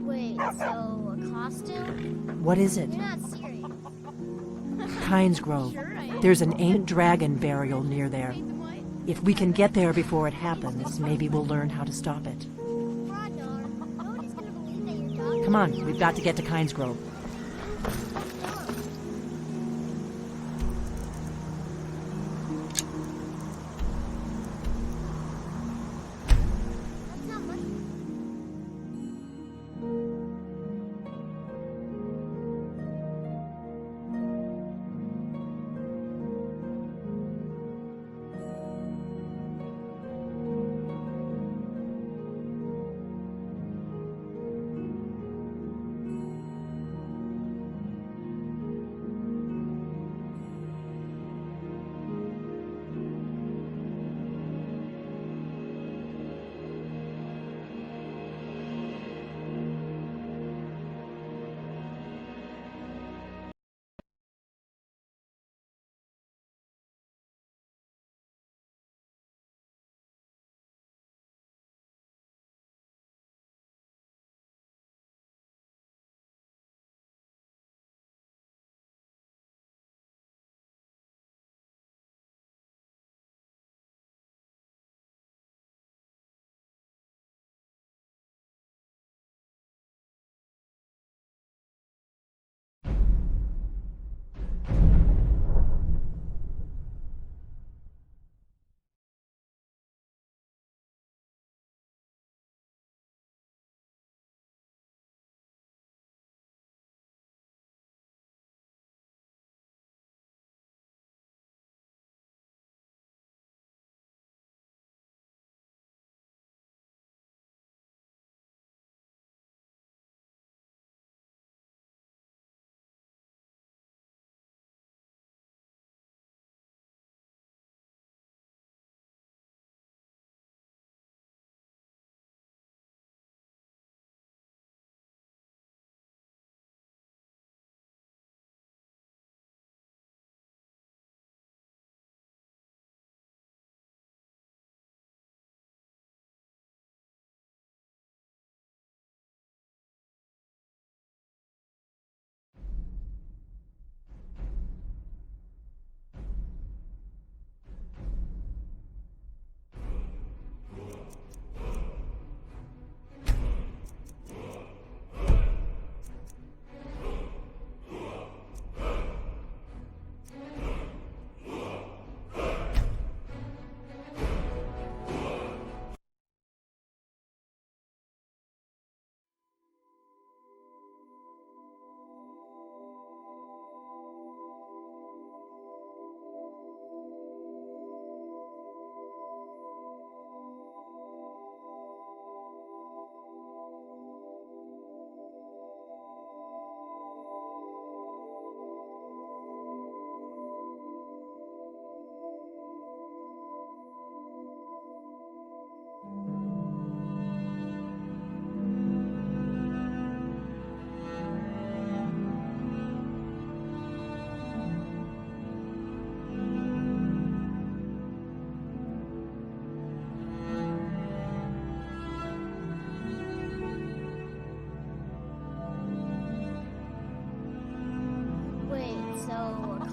Wait, so a costume? What is it? You're not serious. Kynes Grove. There's an ancient dragon burial near there. If we can get there before it happens, maybe we'll learn how to stop it. Come on, we've got to get to Kynes Grove.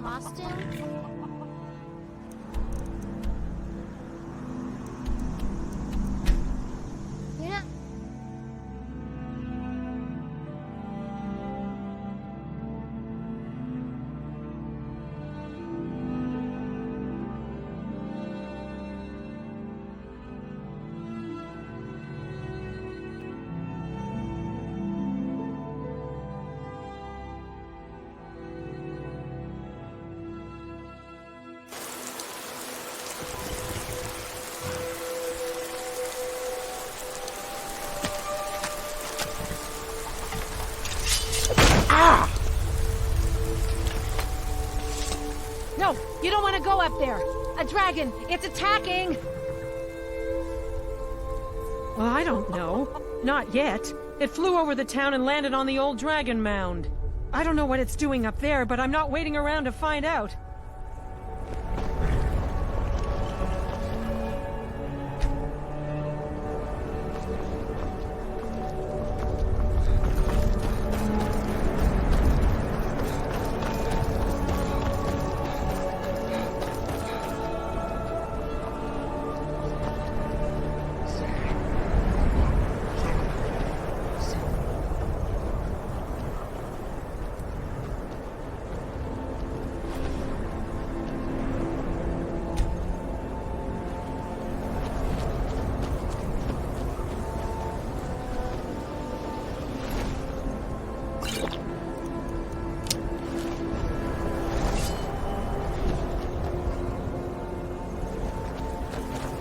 costume? You're not... No, you don't want to go up there. A dragon, it's attacking. Well, I don't know. Not yet. It flew over the town and landed on the old dragon mound. I don't know what it's doing up there, but I'm not waiting around to find out.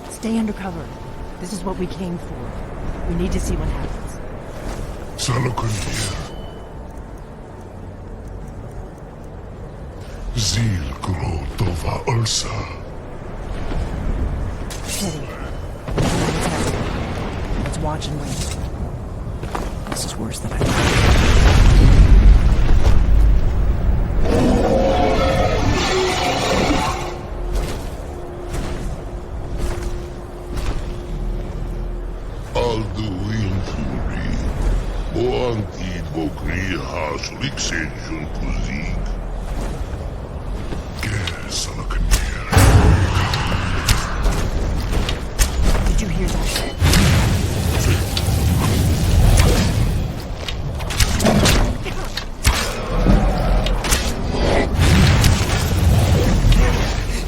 Stay undercover. This is what we came for. We need to see what happens. Salakun here. Zil Gro Tova Ulsa. Steady. What's happening? Let's watch and wait. This is worse than I thought. Did you hear that?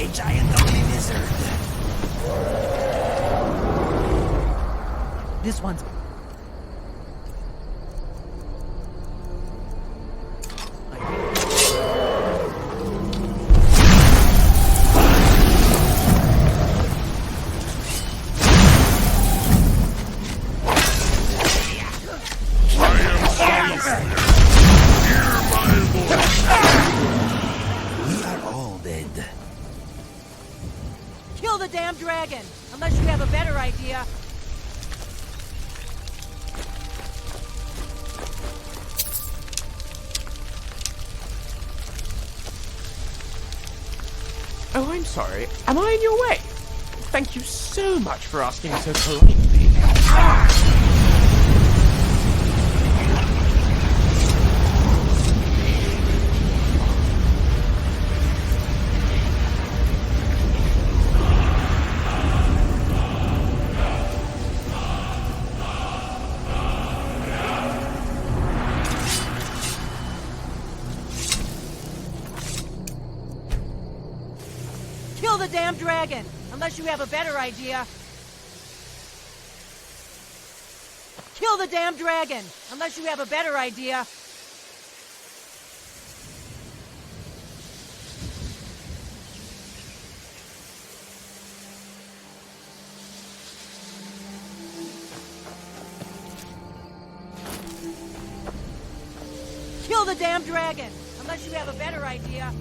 A giant ugly lizard. This one's... Kill the damn dragon! Unless you have a better idea. Oh, I'm sorry. Am I in your way? Thank you so much for asking so politely. Kill the damn dragon! Unless you have a better idea. Kill the damn dragon! Unless you have a better idea. Kill the damn dragon! Unless you have a better idea.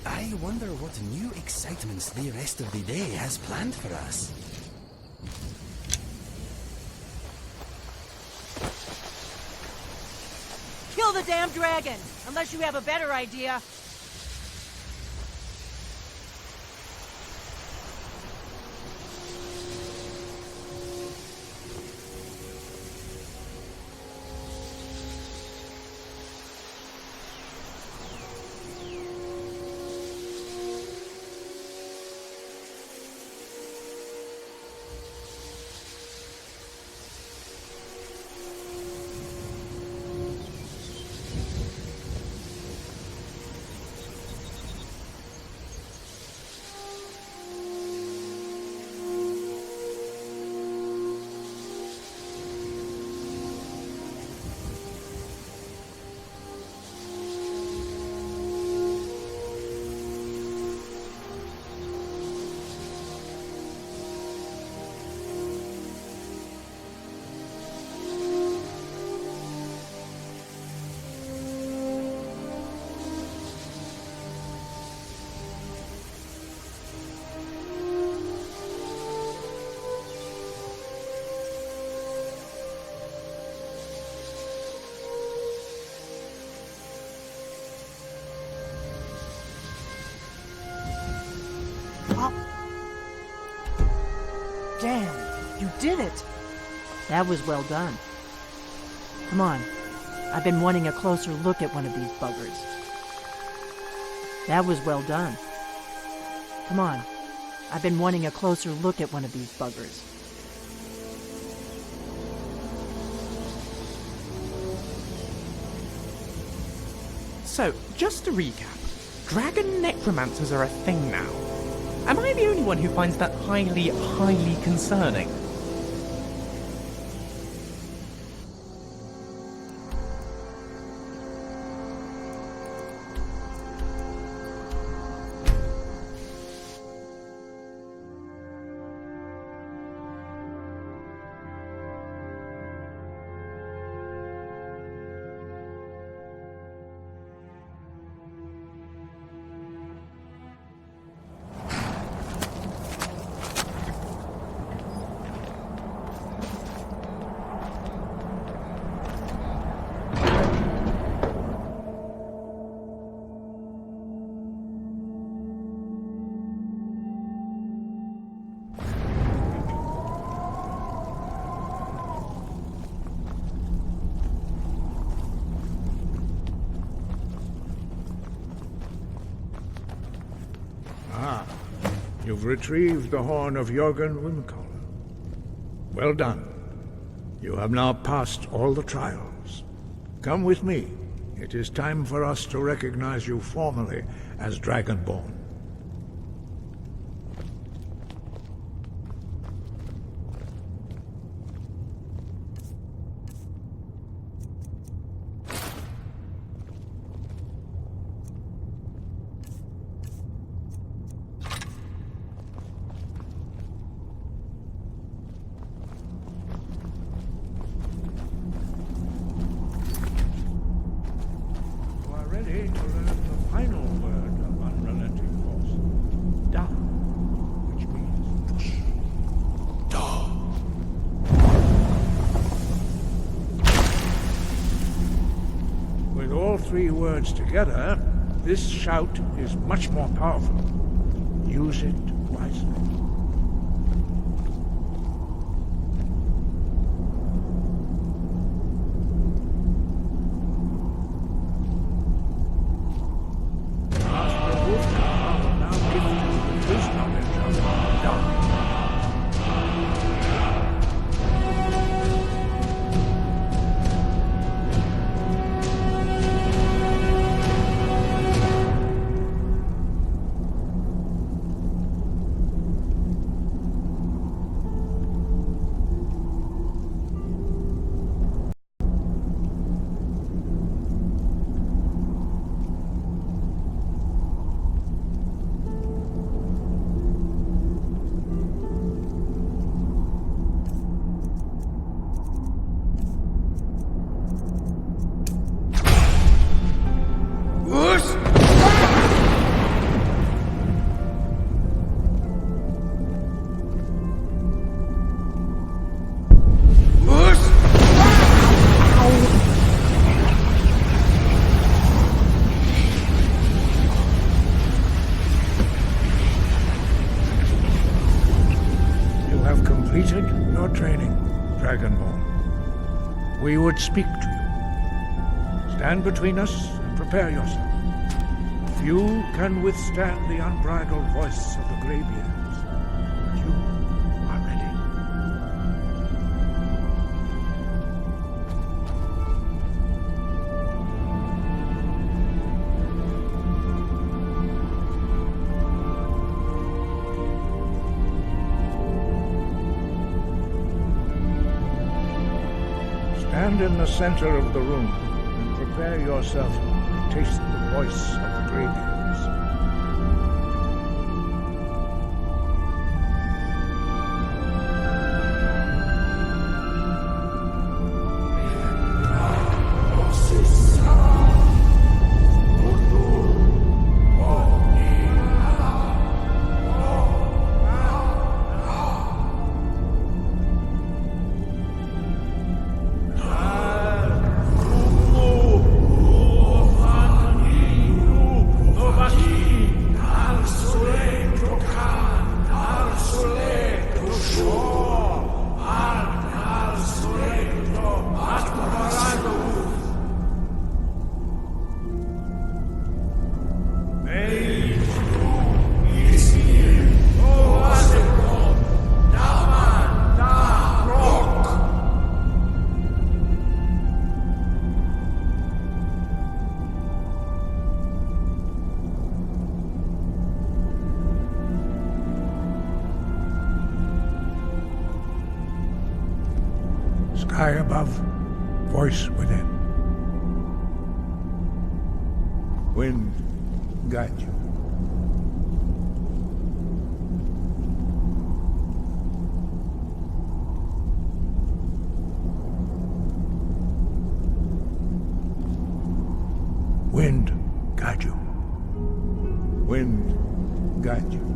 I wonder what new excitements the rest of the day has planned for us. Kill the damn dragon! Unless you have a better idea. Damn, you did it! That was well done. Come on. I've been wanting a closer look at one of these buggers. That was well done. Come on. I've been wanting a closer look at one of these buggers. So, just to recap, dragon necromancers are a thing now. Am I the only one who finds that highly, highly concerning? You've retrieved the horn of Jürgen Windcaller. Well done. You have now passed all the trials. Come with me. It is time for us to recognize you formally as Dragonborn. Three words together, this shout is much more powerful. Use it wisely. your training, Dragonborn. We would speak to you. Stand between us and prepare yourself. Few can withstand the unbridled voice of the Greybeards. You are ready. Stand in the center of the room and prepare yourself to taste the voice of the Greybeards. Sky above, voice within. Wind, guide you. Wind, guide you. Wind, guide you.